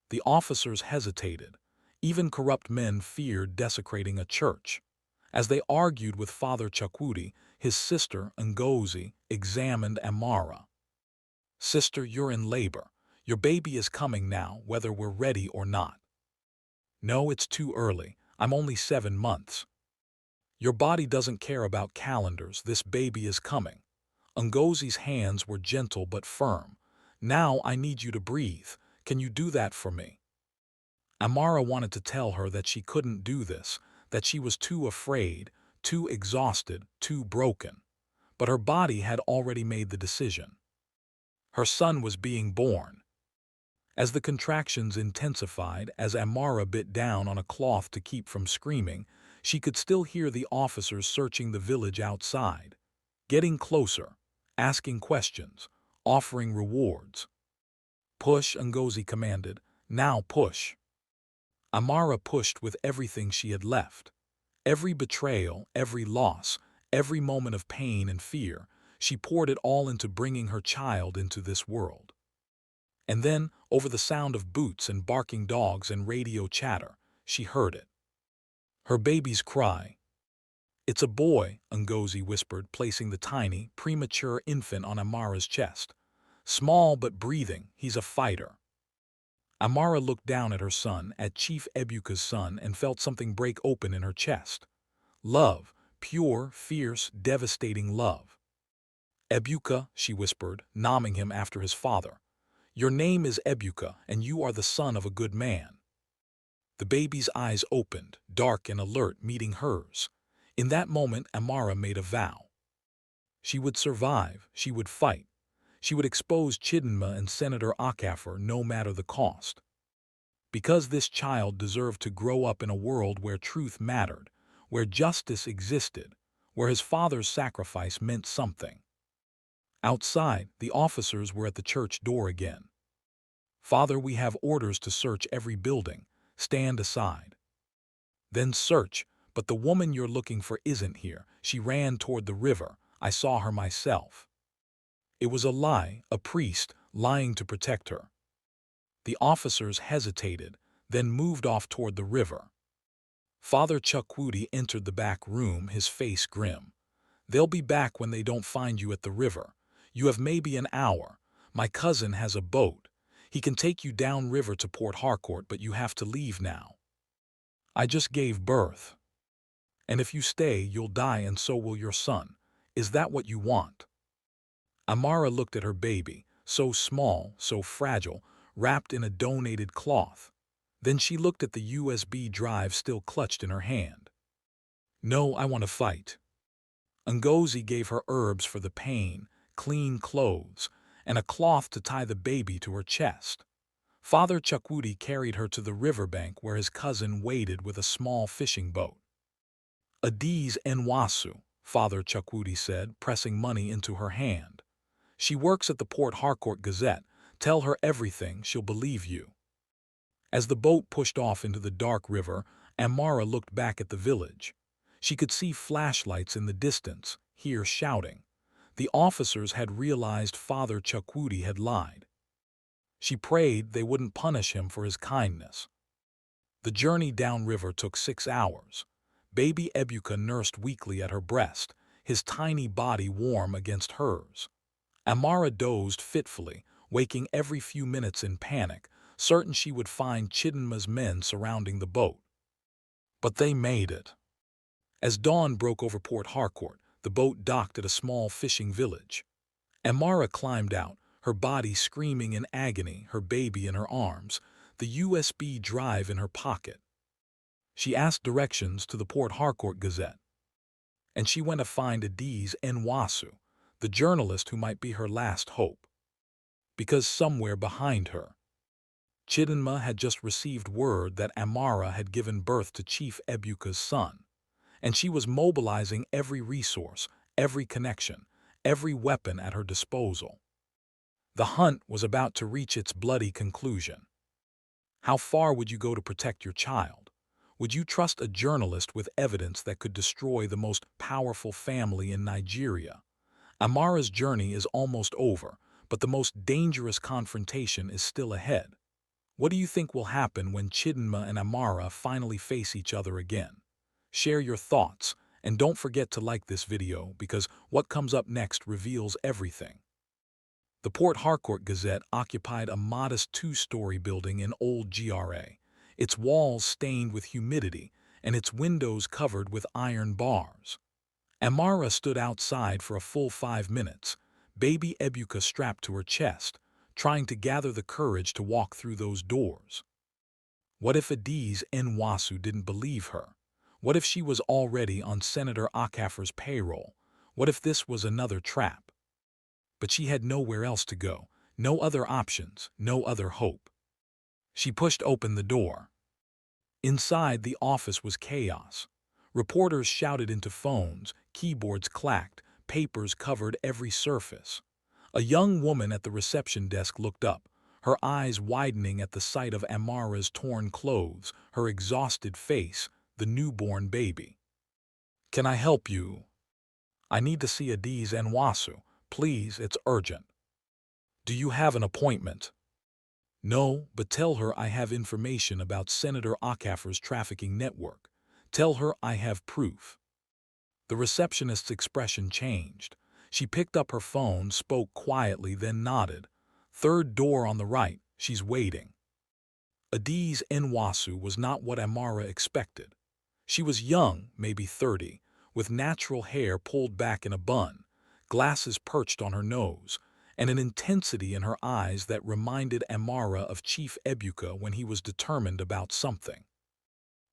The officers hesitated. Even corrupt men feared desecrating a church. As they argued with Father Chukwudi, his sister, Ngozi, examined Amara. Sister, you're in labor. Your baby is coming now, whether we're ready or not. No, it's too early. I'm only 7 months. Your body doesn't care about calendars. This baby is coming. Ngozi's hands were gentle but firm. Now I need you to breathe. Can you do that for me? Amara wanted to tell her that she couldn't do this, that she was too afraid, too exhausted, too broken. But her body had already made the decision. Her son was being born. As the contractions intensified, as Amara bit down on a cloth to keep from screaming, she could still hear the officers searching the village outside, getting closer, asking questions, offering rewards. Push, Ngozi commanded. Now push. Amara pushed with everything she had left. Every betrayal, every loss, every moment of pain and fear, she poured it all into bringing her child into this world. And then, over the sound of boots and barking dogs and radio chatter, she heard it. Her baby's cry. It's a boy, Ngozi whispered, placing the tiny, premature infant on Amara's chest. Small but breathing, he's a fighter. Amara looked down at her son, at Chief Ebuka's son, and felt something break open in her chest. Love, pure, fierce, devastating love. Ebuka, she whispered, nomming him after his father. Your name is Ebuka, and you are the son of a good man. The baby's eyes opened, dark and alert, meeting hers. In that moment, Amara made a vow. She would survive, she would fight. She would expose Chidinma and Senator Okafor no matter the cost. Because this child deserved to grow up in a world where truth mattered, where justice existed, where his father's sacrifice meant something. Outside, the officers were at the church door again. Father, we have orders to search every building. Stand aside. Then search, but the woman you're looking for isn't here. She ran toward the river. I saw her myself. It was a lie, a priest, lying to protect her. The officers hesitated, then moved off toward the river. Father Chukwudi entered the back room, his face grim. They'll be back when they don't find you at the river. You have maybe an hour. My cousin has a boat. He can take you downriver to Port Harcourt, but you have to leave now. I just gave birth. And if you stay, you'll die and so will your son. Is that what you want?" Amara looked at her baby, so small, so fragile, wrapped in a donated cloth. Then she looked at the USB drive still clutched in her hand. "No, I want to fight." Ngozi gave her herbs for the pain, clean clothes, and a cloth to tie the baby to her chest. Father Chukwudi carried her to the riverbank where his cousin waited with a small fishing boat. "Adiz Nwasu," Father Chukwudi said, pressing money into her hand. "She works at the Port Harcourt Gazette. Tell her everything, she'll believe you." As the boat pushed off into the dark river, Amara looked back at the village. She could see flashlights in the distance, hear shouting. The officers had realized Father Chukwudi had lied. She prayed they wouldn't punish him for his kindness. The journey downriver took 6 hours. Baby Ebuka nursed weakly at her breast, his tiny body warm against hers. Amara dozed fitfully, waking every few minutes in panic, certain she would find Chidinma's men surrounding the boat. But they made it. As dawn broke over Port Harcourt, the boat docked at a small fishing village. Amara climbed out, her body screaming in agony, her baby in her arms, the USB drive in her pocket. She asked directions to the Port Harcourt Gazette. And she went to find Adiz Nwasu, the journalist who might be her last hope. Because somewhere behind her, Chidinma had just received word that Amara had given birth to Chief Ebuka's son, and she was mobilizing every resource, every connection, every weapon at her disposal. The hunt was about to reach its bloody conclusion. How far would you go to protect your child? Would you trust a journalist with evidence that could destroy the most powerful family in Nigeria? Amara's journey is almost over, but the most dangerous confrontation is still ahead. What do you think will happen when Chidinma and Amara finally face each other again? Share your thoughts, and don't forget to like this video because what comes up next reveals everything. The Port Harcourt Gazette occupied a modest 2-story building in old GRA, its walls stained with humidity and its windows covered with iron bars. Amara stood outside for a full 5 minutes, baby Ebuka strapped to her chest, trying to gather the courage to walk through those doors. What if Adiz Nwasu didn't believe her? What if she was already on Senator Okafor's payroll? What if this was another trap? But she had nowhere else to go, no other options, no other hope. She pushed open the door. Inside, the office was chaos. Reporters shouted into phones, keyboards clacked, papers covered every surface. A young woman at the reception desk looked up, her eyes widening at the sight of Amara's torn clothes, her exhausted face, the newborn baby. "Can I help you?" "I need to see Adiz Nwasu. Please, it's urgent." "Do you have an appointment?" "No, but tell her I have information about Senator Okafor's trafficking network. Tell her I have proof." The receptionist's expression changed. She picked up her phone, spoke quietly, then nodded. "Third door on the right, she's waiting." Adiz Nwasu was not what Amara expected. She was young, maybe 30, with natural hair pulled back in a bun, glasses perched on her nose, and an intensity in her eyes that reminded Amara of Chief Ebuka when he was determined about something.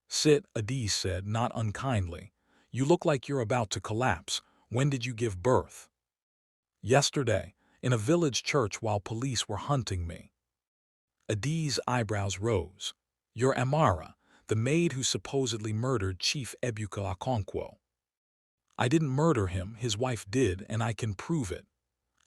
"Sit," Adiz said, not unkindly. "You look like you're about to collapse. When did you give birth?" "Yesterday, in a village church while police were hunting me." Adiz's eyebrows rose. "You're Amara, the maid who supposedly murdered Chief Ebuka Okonkwo." "I didn't murder him, his wife did, and I can prove it."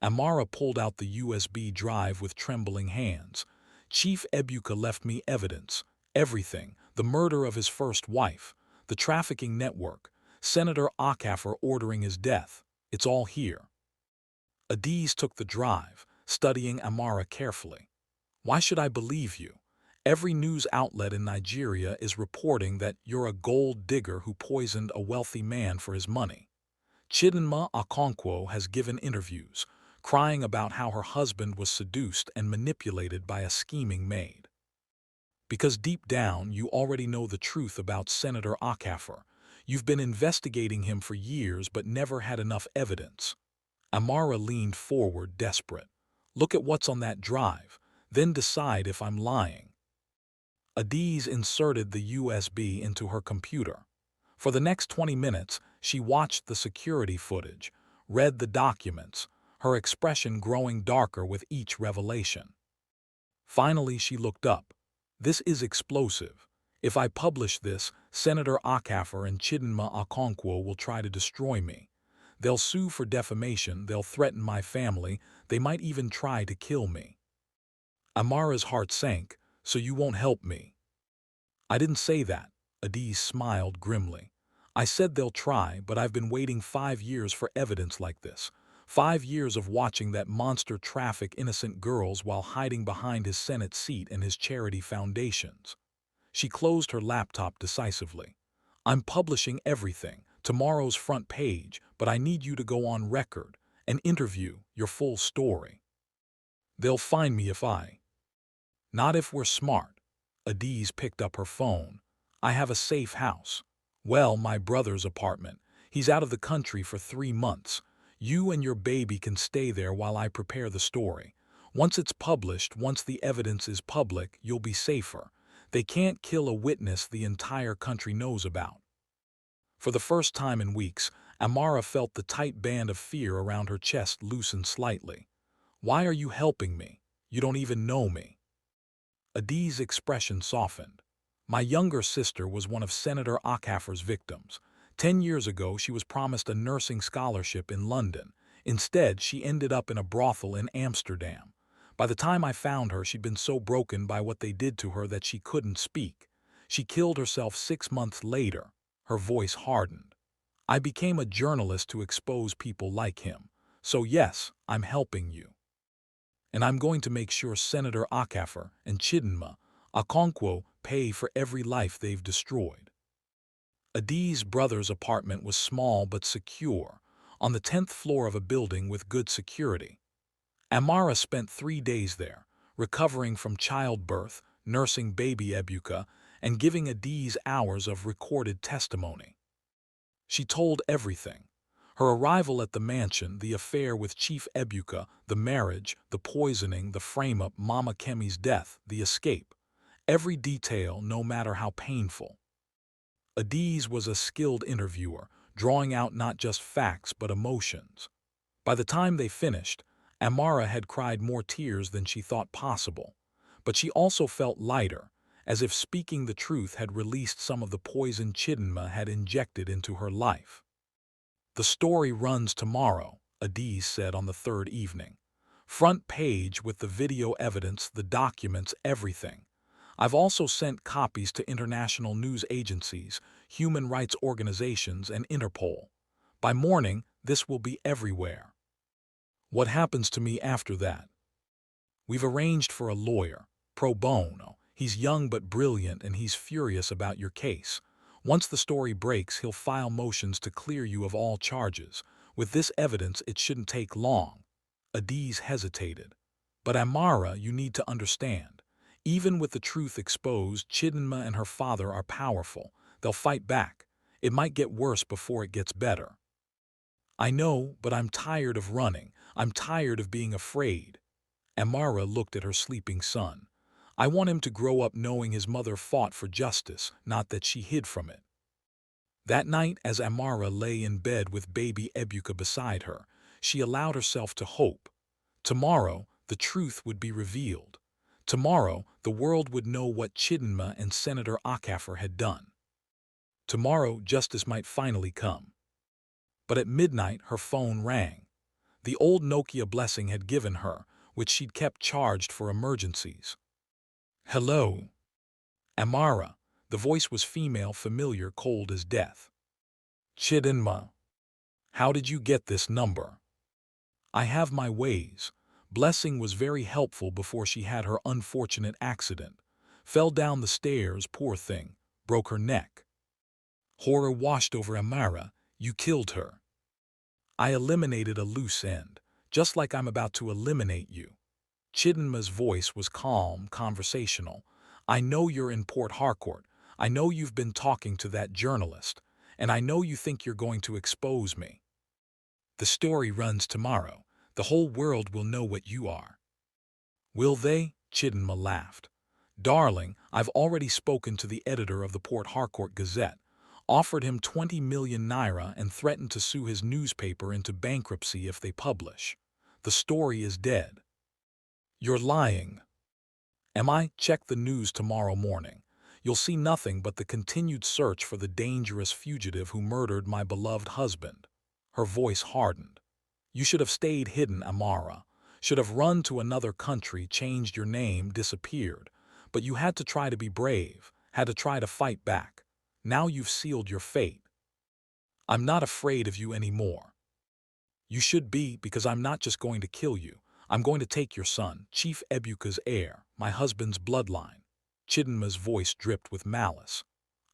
Amara pulled out the USB drive with trembling hands. "Chief Ebuka left me evidence, everything, the murder of his first wife, the trafficking network, Senator Okafor ordering his death. It's all here." Adiz took the drive, studying Amara carefully. "Why should I believe you? Every news outlet in Nigeria is reporting that you're a gold digger who poisoned a wealthy man for his money. Chidinma Okonkwo has given interviews, crying about how her husband was seduced and manipulated by a scheming maid. Because deep down, you already know the truth about Senator Okonkwo. You've been investigating him for years but never had enough evidence. Amara leaned forward, desperate. Look at what's on that drive, then decide if I'm lying. Adiz inserted the USB into her computer. For the next 20 minutes, she watched the security footage, read the documents, her expression growing darker with each revelation. Finally, she looked up. This is explosive. If I publish this, Senator Okonkwo and Chidinma Okonkwo will try to destroy me. They'll sue for defamation, they'll threaten my family, they might even try to kill me. Amara's heart sank. So you won't help me? I didn't say that. Adiz smiled grimly. I said they'll try, but I've been waiting 5 years for evidence like this. 5 years of watching that monster traffic innocent girls while hiding behind his Senate seat and his charity foundations. She closed her laptop decisively. I'm publishing everything, tomorrow's front page, but I need you to go on record, an interview, your full story. They'll find me if I. Not if we're smart. Adiz picked up her phone. I have a safe house. Well, my brother's apartment. He's out of the country for 3 months. You and your baby can stay there while I prepare the story. Once it's published, once the evidence is public, you'll be safer. They can't kill a witness the entire country knows about. For the first time in weeks, Amara felt the tight band of fear around her chest loosen slightly. Why are you helping me? You don't even know me. Adiz's expression softened. My younger sister was one of Senator Okonkwo's victims. 10 years ago, she was promised a nursing scholarship in London. Instead, she ended up in a brothel in Amsterdam. By the time I found her, she'd been so broken by what they did to her that she couldn't speak. She killed herself 6 months later. Her voice hardened. I became a journalist to expose people like him. So yes, I'm helping you. And I'm going to make sure Senator Okonkwo and Chidinma Okonkwo pay for every life they've destroyed. Adiz's brother's apartment was small but secure, on the 10th floor of a building with good security. Amara spent 3 days there, recovering from childbirth, nursing baby Ebuka, and giving Adiz hours of recorded testimony. She told everything. Her arrival at the mansion, the affair with Chief Ebuka, the marriage, the poisoning, the frame-up, Mama Kemi's death, the escape. Every detail, no matter how painful. Adiz was a skilled interviewer, drawing out not just facts but emotions. By the time they finished, Amara had cried more tears than she thought possible. But she also felt lighter, as if speaking the truth had released some of the poison Chidinma had injected into her life. The story runs tomorrow, Adiz said on the 3rd evening. Front page with the video evidence, the documents, everything. I've also sent copies to international news agencies, human rights organizations, and Interpol. By morning, this will be everywhere. What happens to me after that? We've arranged for a lawyer, pro bono. He's young but brilliant and he's furious about your case. Once the story breaks, he'll file motions to clear you of all charges. With this evidence, it shouldn't take long. Adiz hesitated. But Amara, you need to understand. Even with the truth exposed, Chidinma and her father are powerful. They'll fight back. It might get worse before it gets better. I know, but I'm tired of running. I'm tired of being afraid. Amara looked at her sleeping son. I want him to grow up knowing his mother fought for justice, not that she hid from it. That night, as Amara lay in bed with baby Ebuka beside her, she allowed herself to hope. Tomorrow, the truth would be revealed. Tomorrow, the world would know what Chidinma and Senator Okonkwo had done. Tomorrow, justice might finally come. But at midnight, her phone rang. The old Nokia blessing had given her, which she'd kept charged for emergencies. Hello. Amara. The voice was female, familiar, cold as death. Chidinma. How did you get this number? I have my ways. Blessing was very helpful before she had her unfortunate accident. Fell down the stairs, poor thing. Broke her neck. Horror washed over Amara. You killed her. I eliminated a loose end. just like I'm about to eliminate you." Chidinma's voice was calm, conversational. "I know you're in Port Harcourt. I know you've been talking to that journalist. And I know you think you're going to expose me. The story runs tomorrow. The whole world will know what you are." "Will they?" Chidinma laughed. "Darling, I've already spoken to the editor of the Port Harcourt Gazette, offered him 20 million naira and threatened to sue his newspaper into bankruptcy if they publish. The story is dead." "You're lying." "Am I? Check the news tomorrow morning. You'll see nothing but the continued search for the dangerous fugitive who murdered my beloved husband." Her voice hardened. "You should have stayed hidden, Amara. Should have run to another country, changed your name, disappeared. But you had to try to be brave, had to try to fight back. Now you've sealed your fate. I'm not afraid of you anymore. You should be, because I'm not just going to kill you. I'm going to take your son, Chief Ebuka's heir, my husband's bloodline." Chidinma's voice dripped with malice.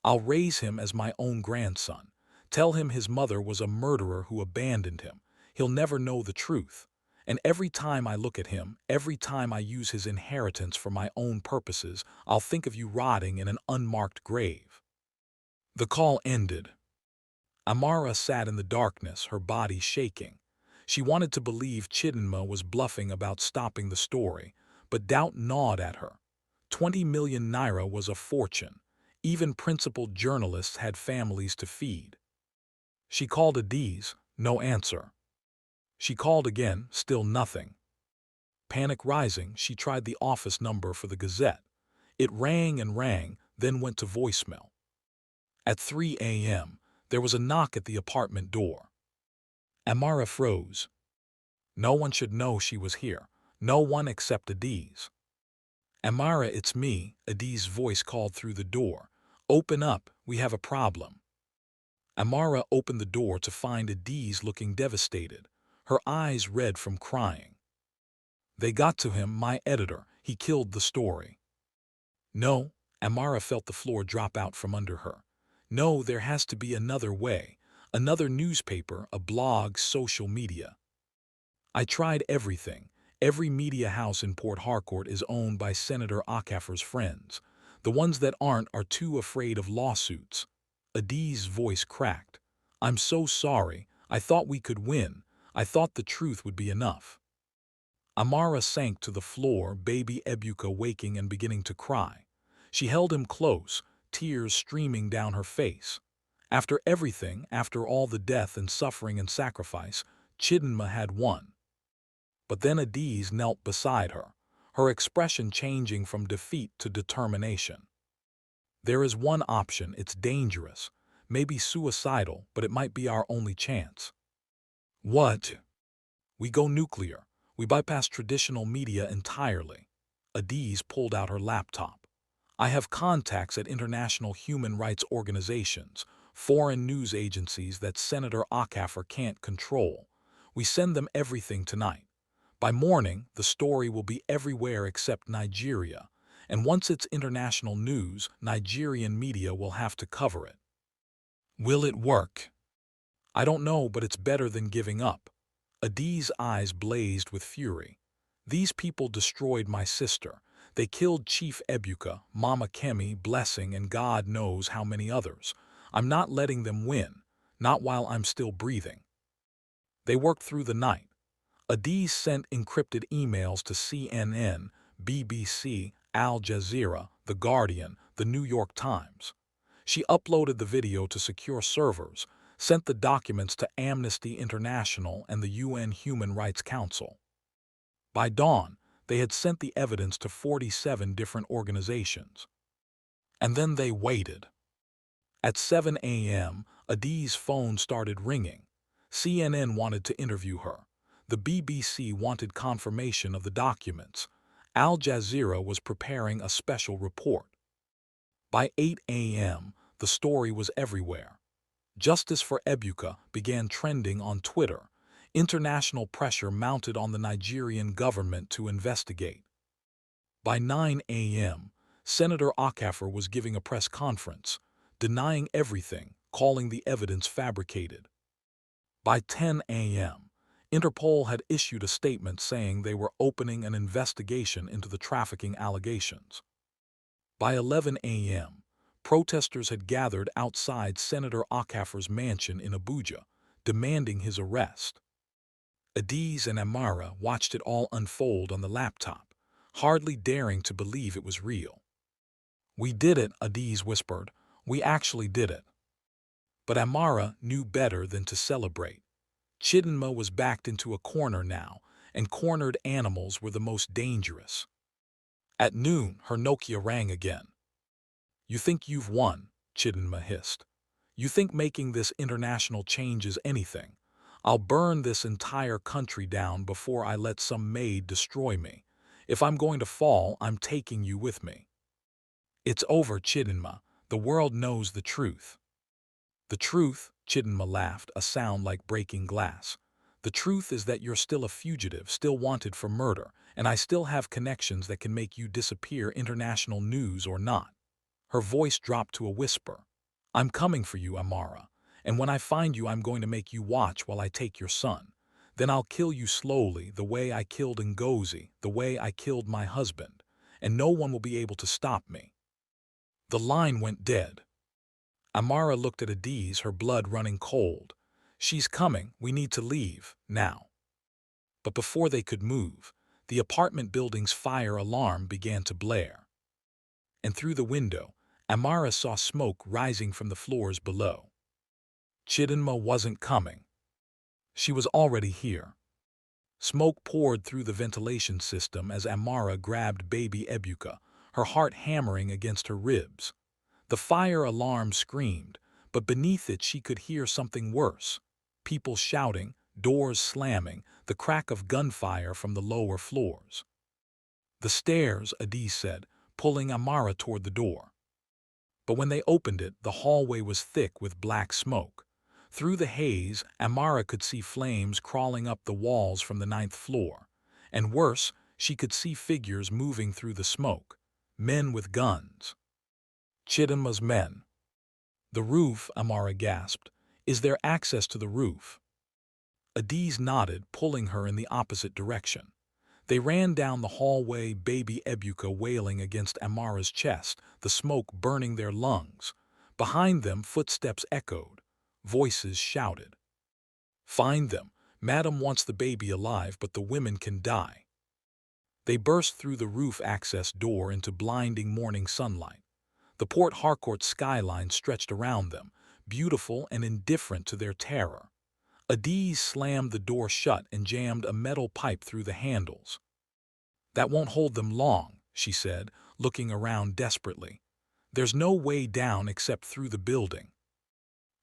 "I'll raise him as my own grandson. Tell him his mother was a murderer who abandoned him. He'll never know the truth. And every time I look at him, every time I use his inheritance for my own purposes, I'll think of you rotting in an unmarked grave." The call ended. Amara sat in the darkness, her body shaking. She wanted to believe Chidinma was bluffing about stopping the story, but doubt gnawed at her. 20 million naira was a fortune. Even principled journalists had families to feed. She called Adiz, no answer. She called again, still nothing. Panic rising, she tried the office number for the Gazette. It rang and rang, then went to voicemail. At 3 a.m., there was a knock at the apartment door. Amara froze. No one should know she was here. No one except Adiz. "Amara, it's me," Adiz's voice called through the door. "Open up, we have a problem." Amara opened the door to find Adiz looking devastated, her eyes red from crying. "They got to him, my editor. He killed the story." "No," Amara felt the floor drop out from under her. "No, there has to be another way. Another newspaper, a blog, social media. I tried everything. Every media house in Port Harcourt is owned by Senator Okafor's friends. The ones that aren't are too afraid of lawsuits." Adiz's voice cracked. "I'm so sorry. I thought we could win. I thought the truth would be enough." Amara sank to the floor, baby Ebuka waking and beginning to cry. She held him close, tears streaming down her face. After everything, after all the death and suffering and sacrifice, Chidinma had won. But then Adiz knelt beside her, her expression changing from defeat to determination. "There is one option. It's dangerous, maybe suicidal, but it might be our only chance." "What?" "We go nuclear. We bypass traditional media entirely." Adiz pulled out her laptop. "I have contacts at international human rights organizations, foreign news agencies that Senator Okafor can't control. We send them everything tonight. By morning, the story will be everywhere except Nigeria, and once it's international news, Nigerian media will have to cover it." "Will it work?" "I don't know, but it's better than giving up." Adiz's eyes blazed with fury. "These people destroyed my sister. They killed Chief Ebuka, Mama Kemi, Blessing, and God knows how many others. I'm not letting them win, not while I'm still breathing." They worked through the night. Adiz sent encrypted emails to CNN, BBC, Al Jazeera, The Guardian, The New York Times. She uploaded the video to secure servers, sent the documents to Amnesty International and the UN Human Rights Council. By dawn, they had sent the evidence to 47 different organizations. And then they waited. At 7 a.m., Adiz's phone started ringing. CNN wanted to interview her. The BBC wanted confirmation of the documents. Al Jazeera was preparing a special report. By 8 a.m., the story was everywhere. "Justice for Ebuka" began trending on Twitter. International pressure mounted on the Nigerian government to investigate. By 9 a.m., Senator Okafor was giving a press conference, denying everything, calling the evidence fabricated. By 10 a.m., Interpol had issued a statement saying they were opening an investigation into the trafficking allegations. By 11 a.m., protesters had gathered outside Senator Okafor's mansion in Abuja, demanding his arrest. Adiz and Amara watched it all unfold on the laptop, hardly daring to believe it was real. "We did it," Adiz whispered. "We actually did it." But Amara knew better than to celebrate. Chidinma was backed into a corner now, and cornered animals were the most dangerous. At noon, her Nokia rang again. "You think you've won," Chidinma hissed. "You think making this international changes anything? I'll burn this entire country down before I let some maid destroy me. If I'm going to fall, I'm taking you with me." "It's over, Chidinma. The world knows the truth." "The truth," Chidinma laughed, a sound like breaking glass. "The truth is that you're still a fugitive, still wanted for murder, and I still have connections that can make you disappear, international news or not." Her voice dropped to a whisper. "I'm coming for you, Amara, and when I find you I'm going to make you watch while I take your son. Then I'll kill you slowly, the way I killed Ngozi, the way I killed my husband, and no one will be able to stop me." The line went dead. Amara looked at Adiz, her blood running cold. "She's coming, we need to leave, now." But before they could move, the apartment building's fire alarm began to blare. And through the window, Amara saw smoke rising from the floors below. Chidinma wasn't coming. She was already here. Smoke poured through the ventilation system as Amara grabbed baby Ebuka, her heart hammering against her ribs. The fire alarm screamed, but beneath it she could hear something worse. People shouting, doors slamming, the crack of gunfire from the lower floors. "The stairs," Adiz said, pulling Amara toward the door. But when they opened it, the hallway was thick with black smoke. Through the haze, Amara could see flames crawling up the walls from the 9th floor. And worse, she could see figures moving through the smoke. Men with guns. Chidinma's men. "The roof," Amara gasped. "Is there access to the roof?" Adiz nodded, pulling her in the opposite direction. They ran down the hallway, baby Ebuka wailing against Amara's chest, the smoke burning their lungs. Behind them, footsteps echoed. Voices shouted. "Find them. Madam wants the baby alive, but the women can die." They burst through the roof access door into blinding morning sunlight. The Port Harcourt skyline stretched around them, beautiful and indifferent to their terror. Adiz slammed the door shut and jammed a metal pipe through the handles. "That won't hold them long," she said, looking around desperately. "There's no way down except through the building."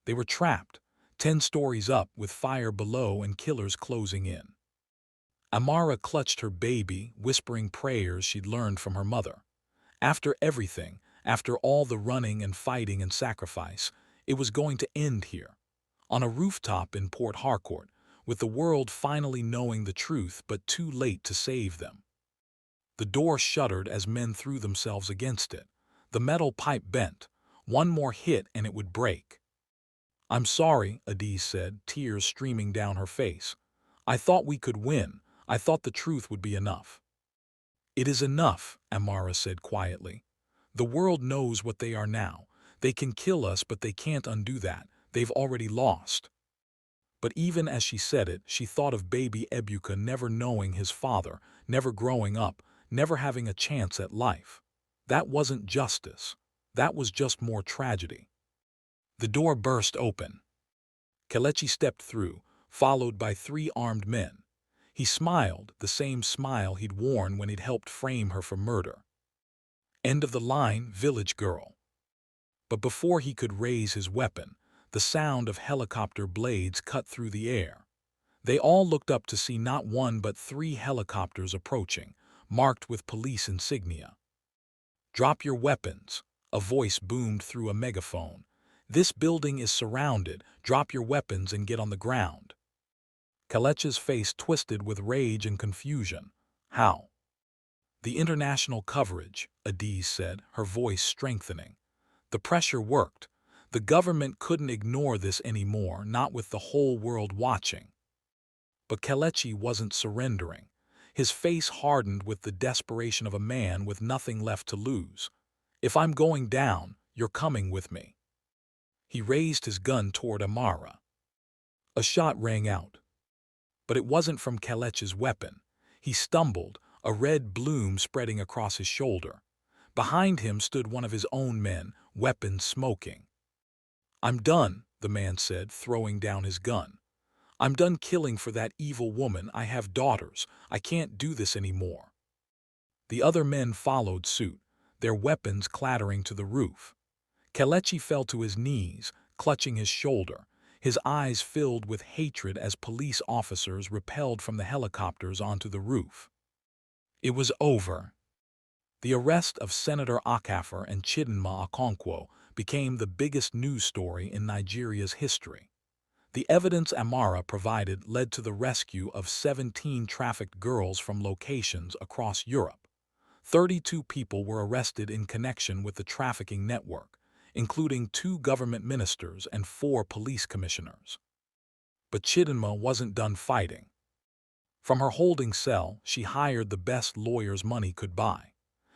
They were trapped, 10 stories up, with fire below and killers closing in. Amara clutched her baby, whispering prayers she'd learned from her mother. After everything, after all the running and fighting and sacrifice, it was going to end here. On a rooftop in Port Harcourt, with the world finally knowing the truth but too late to save them. The door shuddered as men threw themselves against it. The metal pipe bent. One more hit and it would break. "I'm sorry," Adiz said, tears streaming down her face. "I thought we could win. I thought the truth would be enough." "It is enough," Amara said quietly. "The world knows what they are now. They can kill us, but they can't undo that. They've already lost." But even as she said it, she thought of baby Ebuka never knowing his father, never growing up, never having a chance at life. That wasn't justice. That was just more tragedy. The door burst open. Kelechi stepped through, followed by 3 armed men. He smiled, the same smile he'd worn when he'd helped frame her for murder. "End of the line, village girl." But before he could raise his weapon, the sound of helicopter blades cut through the air. They all looked up to see not 1 but 3 helicopters approaching, marked with police insignia. "Drop your weapons," a voice boomed through a megaphone. "This building is surrounded. Drop your weapons and get on the ground." Kelechi's face twisted with rage and confusion. "How?" "The international coverage," Adiz said, her voice strengthening. "The pressure worked. The government couldn't ignore this anymore, not with the whole world watching." But Kelechi wasn't surrendering. His face hardened with the desperation of a man with nothing left to lose. "If I'm going down, you're coming with me." He raised his gun toward Amara. A shot rang out. But it wasn't from Kelechi's weapon. He stumbled, a red bloom spreading across his shoulder. Behind him stood one of his own men, weapons smoking. "I'm done," the man said, throwing down his gun. "I'm done killing for that evil woman. I have daughters. I can't do this anymore." The other men followed suit, their weapons clattering to the roof. Kelechi fell to his knees, clutching his shoulder, his eyes filled with hatred as police officers rappelled from the helicopters onto the roof. It was over. The arrest of Senator Okafor and Chidinma Okonkwo became the biggest news story in Nigeria's history. The evidence Amara provided led to the rescue of 17 trafficked girls from locations across Europe. 32 people were arrested in connection with the trafficking network, including 2 government ministers and 4 police commissioners. But Chidinma wasn't done fighting. From her holding cell, she hired the best lawyers money could buy.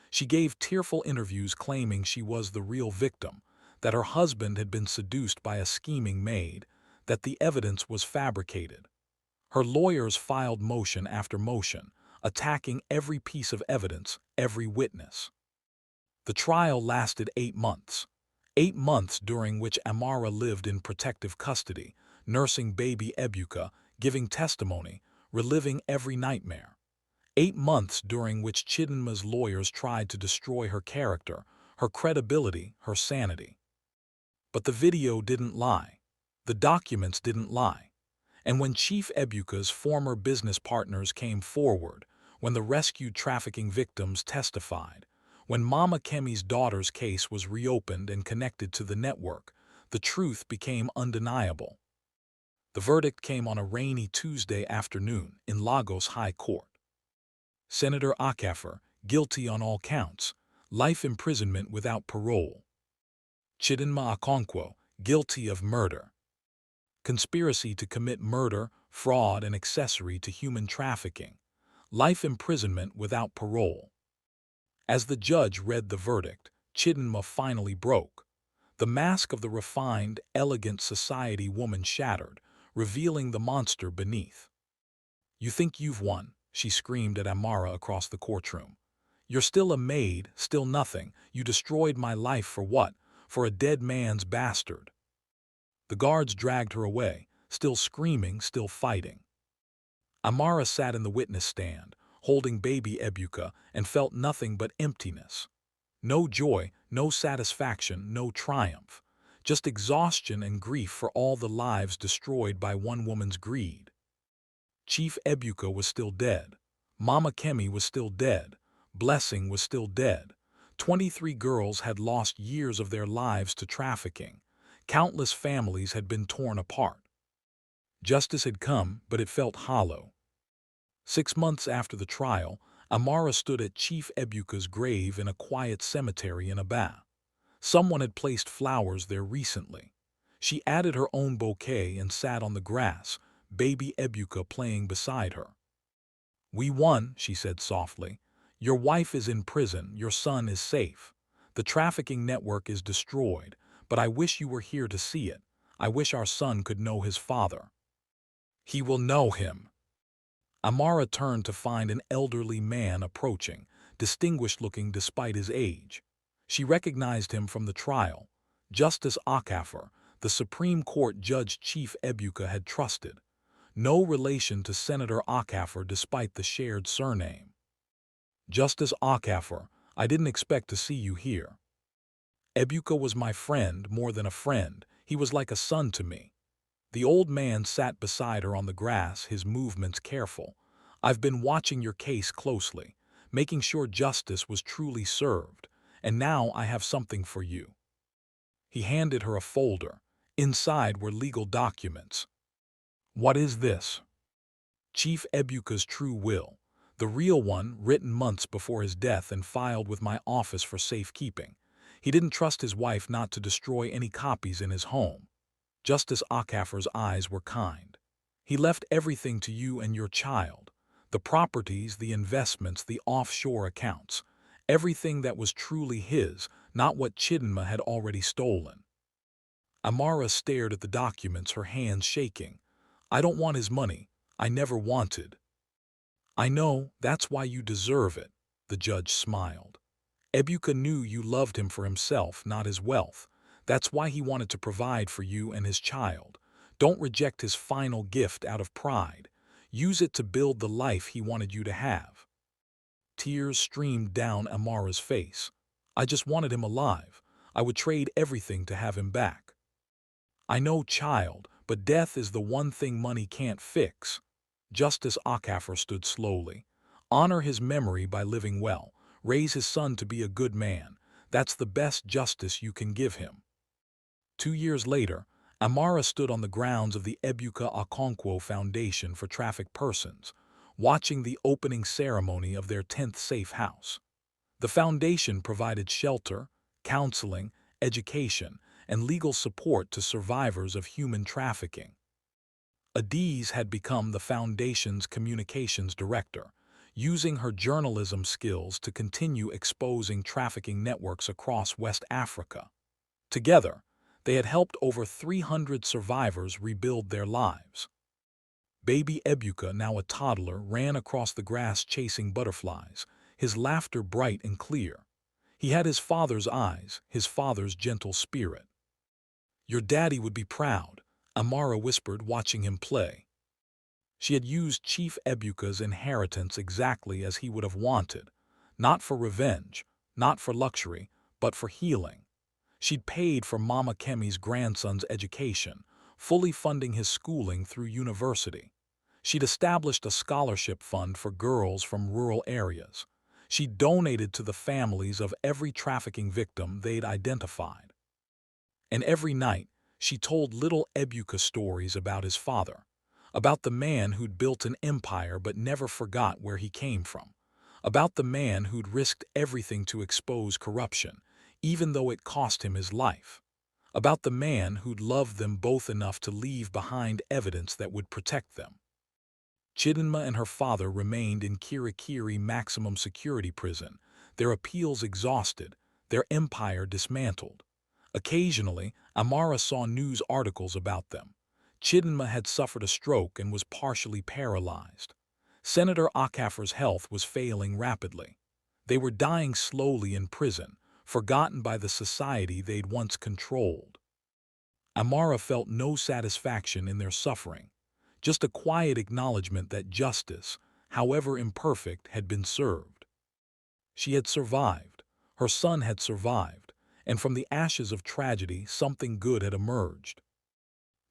She gave tearful interviews claiming she was the real victim, that her husband had been seduced by a scheming maid, that the evidence was fabricated. Her lawyers filed motion after motion, attacking every piece of evidence, every witness. The trial lasted 8 months. 8 months during which Amara lived in protective custody, nursing baby Ebuka, giving testimony, reliving every nightmare. 8 months during which Chidinma's lawyers tried to destroy her character, her credibility, her sanity. But the video didn't lie. The documents didn't lie. And when Chief Ebuka's former business partners came forward, when the rescued trafficking victims testified, when Mama Kemi's daughter's case was reopened and connected to the network, the truth became undeniable. The verdict came on a rainy Tuesday afternoon in Lagos High Court. Senator Okafor, guilty on all counts, life imprisonment without parole. Chidinma Okonkwo, guilty of murder. Conspiracy to commit murder, fraud, and accessory to human trafficking. Life imprisonment without parole. As the judge read the verdict, Chidinma finally broke. The mask of the refined, elegant society woman shattered, revealing the monster beneath. "You think you've won," she screamed at Amara across the courtroom. "You're still a maid, still nothing. You destroyed my life for what? For a dead man's bastard." The guards dragged her away, still screaming, still fighting. Amara sat in the witness stand, holding baby Ebuka, and felt nothing but emptiness. No joy, no satisfaction, no triumph. Just exhaustion and grief for all the lives destroyed by one woman's greed. Chief Ebuka was still dead. Mama Kemi was still dead. Blessing was still dead. 23 girls had lost years of their lives to trafficking. Countless families had been torn apart. Justice had come, but it felt hollow. 6 months after the trial, Amara stood at Chief Ebuka's grave in a quiet cemetery in Aba. Someone had placed flowers there recently. She added her own bouquet and sat on the grass, baby Ebuka playing beside her. "We won," she said softly. "Your wife is in prison, your son is safe. The trafficking network is destroyed, but I wish you were here to see it. I wish our son could know his father." "He will know him." Amara turned to find an elderly man approaching, distinguished-looking despite his age. She recognized him from the trial. Justice Okafor, the Supreme Court Judge Chief Ebuka had trusted. No relation to Senator Okafor despite the shared surname. "Justice Okafor, I didn't expect to see you here." "Ebuka was my friend, more than a friend. He was like a son to me." The old man sat beside her on the grass, his movements careful. "I've been watching your case closely, making sure justice was truly served, and now I have something for you." He handed her a folder. Inside were legal documents. "What is this?" "Chief Ebuka's true will. The real one, written months before his death and filed with my office for safekeeping. He didn't trust his wife not to destroy any copies in his home." Justice Okafor's eyes were kind. He left everything to you and your child. The properties, the investments, the offshore accounts. Everything that was truly his, not what Chidinma had already stolen. Amara stared at the documents, her hands shaking. I don't want his money. I never wanted. I know, that's why you deserve it, the judge smiled. Ebuka knew you loved him for himself, not his wealth. That's why he wanted to provide for you and his child. Don't reject his final gift out of pride. Use it to build the life he wanted you to have. Tears streamed down Amara's face. I just wanted him alive. I would trade everything to have him back. I know, child, but death is the one thing money can't fix. Justice Okonkwo stood slowly. Honor his memory by living well. Raise his son to be a good man. That's the best justice you can give him. 2 years later, Amara stood on the grounds of the Ebuka Okonkwo Foundation for Trafficked Persons, watching the opening ceremony of their 10th safe house. The foundation provided shelter, counseling, education, and legal support to survivors of human trafficking. Adiz had become the foundation's communications director, using her journalism skills to continue exposing trafficking networks across West Africa. Together, they had helped over 300 survivors rebuild their lives. Baby Ebuka, now a toddler, ran across the grass chasing butterflies, his laughter bright and clear. He had his father's eyes, his father's gentle spirit. Your daddy would be proud, Amara whispered, watching him play. She had used Chief Ebuka's inheritance exactly as he would have wanted, not for revenge, not for luxury, but for healing. She'd paid for Mama Kemi's grandson's education, fully funding his schooling through university. She'd established a scholarship fund for girls from rural areas. She donated to the families of every trafficking victim they'd identified. And every night, she told little Ebuka stories about his father, about the man who'd built an empire but never forgot where he came from, about the man who'd risked everything to expose corruption, even though it cost him his life, about the man who'd loved them both enough to leave behind evidence that would protect them. Chidinma and her father remained in Kirikiri maximum security prison, their appeals exhausted, their empire dismantled. Occasionally, Amara saw news articles about them. Chidinma had suffered a stroke and was partially paralyzed. Senator Okonkwo's health was failing rapidly. They were dying slowly in prison, forgotten by the society they'd once controlled. Amara felt no satisfaction in their suffering, just a quiet acknowledgement that justice, however imperfect, had been served. She had survived, her son had survived, and from the ashes of tragedy something good had emerged.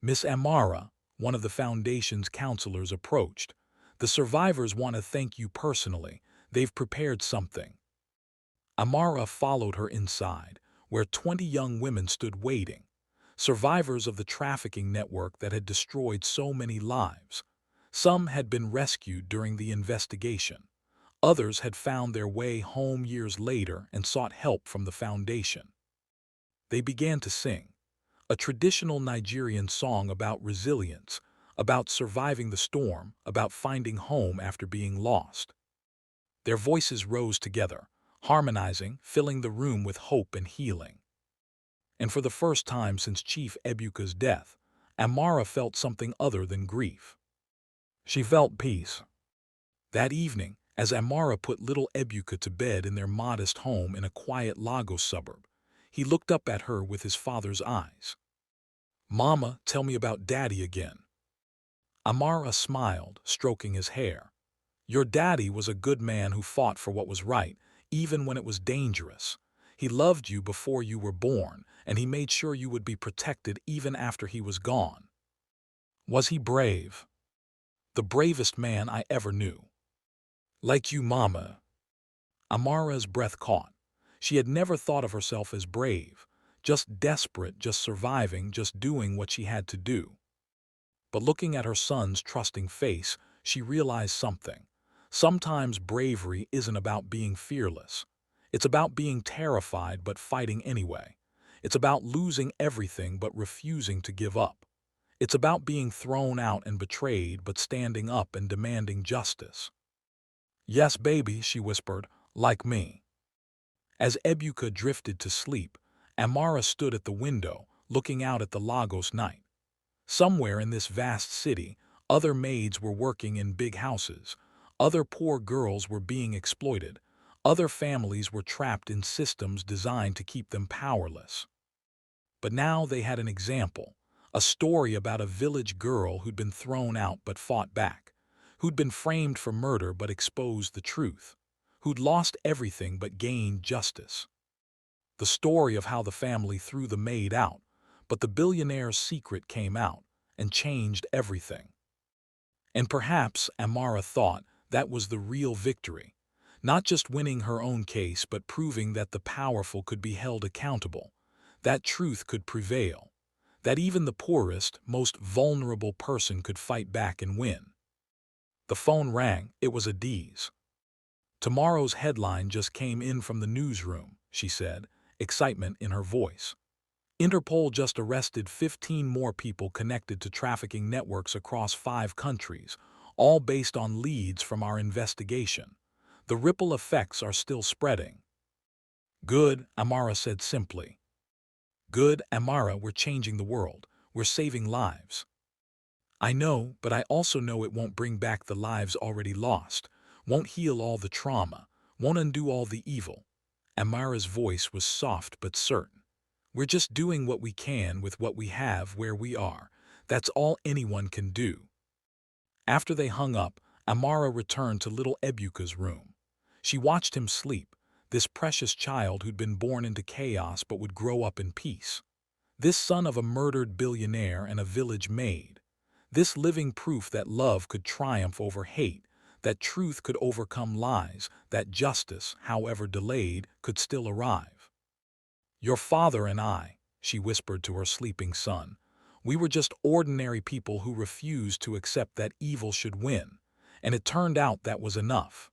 Miss Amara, one of the foundation's counselors, approached. The survivors want to thank you personally. They've prepared something. Amara followed her inside, where 20 young women stood waiting, survivors of the trafficking network that had destroyed so many lives. Some had been rescued during the investigation. Others had found their way home years later and sought help from the foundation. They began to sing, a traditional Nigerian song about resilience, about surviving the storm, about finding home after being lost. Their voices rose together, harmonizing, filling the room with hope and healing. And for the first time since Chief Ebuka's death, Amara felt something other than grief. She felt peace. That evening, as Amara put little Ebuka to bed in their modest home in a quiet Lagos suburb, he looked up at her with his father's eyes. Mama, tell me about Daddy again. Amara smiled, stroking his hair. Your daddy was a good man who fought for what was right, even when it was dangerous. He loved you before you were born, and he made sure you would be protected even after he was gone. Was he brave? The bravest man I ever knew. Like you, Mama. Amara's breath caught. She had never thought of herself as brave, just desperate, just surviving, just doing what she had to do. But looking at her son's trusting face, she realized something. Sometimes bravery isn't about being fearless. It's about being terrified but fighting anyway. It's about losing everything but refusing to give up. It's about being thrown out and betrayed but standing up and demanding justice. Yes, baby, she whispered, like me. As Ebuka drifted to sleep, Amara stood at the window, looking out at the Lagos night. Somewhere in this vast city, other maids were working in big houses, other poor girls were being exploited, other families were trapped in systems designed to keep them powerless. But now they had an example, a story about a village girl who'd been thrown out but fought back, who'd been framed for murder but exposed the truth, who'd lost everything but gained justice. The story of how the family threw the maid out, but the billionaire's secret came out and changed everything. And perhaps, Amara thought, that was the real victory. Not just winning her own case, but proving that the powerful could be held accountable, that truth could prevail, that even the poorest, most vulnerable person could fight back and win. The phone rang. It was Adiz. Tomorrow's headline just came in from the newsroom, she said, excitement in her voice. Interpol just arrested 15 more people connected to trafficking networks across 5 countries, all based on leads from our investigation. The ripple effects are still spreading. Good, Amara said simply. Good, Amara, we're changing the world. We're saving lives. I know, but I also know it won't bring back the lives already lost, won't heal all the trauma, won't undo all the evil. Amara's voice was soft but certain. We're just doing what we can with what we have where we are. That's all anyone can do. After they hung up, Amara returned to little Ebuka's room. She watched him sleep, this precious child who'd been born into chaos but would grow up in peace. This son of a murdered billionaire and a village maid. This living proof that love could triumph over hate, that truth could overcome lies, that justice, however delayed, could still arrive. Your father and I, she whispered to her sleeping son, we were just ordinary people who refused to accept that evil should win, and it turned out that was enough.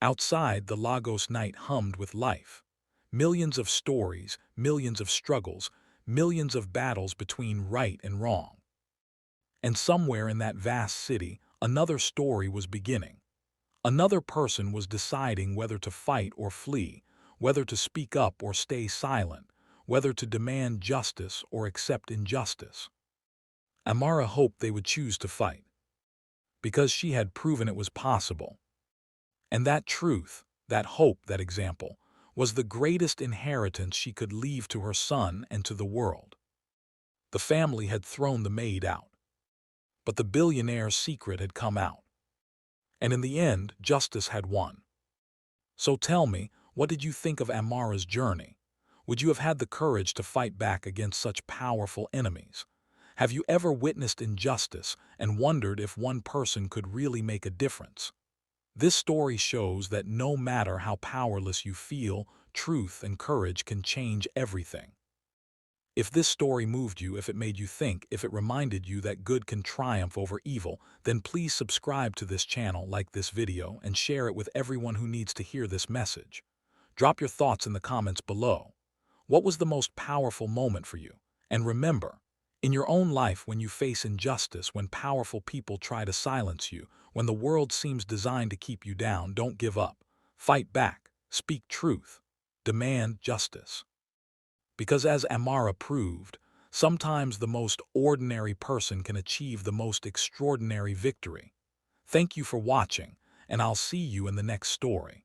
Outside, the Lagos night hummed with life. Millions of stories, millions of struggles, millions of battles between right and wrong. And somewhere in that vast city, another story was beginning. Another person was deciding whether to fight or flee, whether to speak up or stay silent, whether to demand justice or accept injustice. Amara hoped they would choose to fight, because she had proven it was possible. And that truth, that hope, that example, was the greatest inheritance she could leave to her son and to the world. The family had thrown the maid out, but the billionaire's secret had come out. And in the end, justice had won. So tell me, what did you think of Amara's journey? Would you have had the courage to fight back against such powerful enemies? Have you ever witnessed injustice and wondered if one person could really make a difference? This story shows that no matter how powerless you feel, truth and courage can change everything. If this story moved you, if it made you think, if it reminded you that good can triumph over evil, then please subscribe to this channel, like this video, and share it with everyone who needs to hear this message. Drop your thoughts in the comments below. What was the most powerful moment for you? And remember, in your own life, when you face injustice, when powerful people try to silence you, when the world seems designed to keep you down, don't give up. Fight back, speak truth, demand justice. Because as Amara proved, sometimes the most ordinary person can achieve the most extraordinary victory. Thank you for watching, and I'll see you in the next story.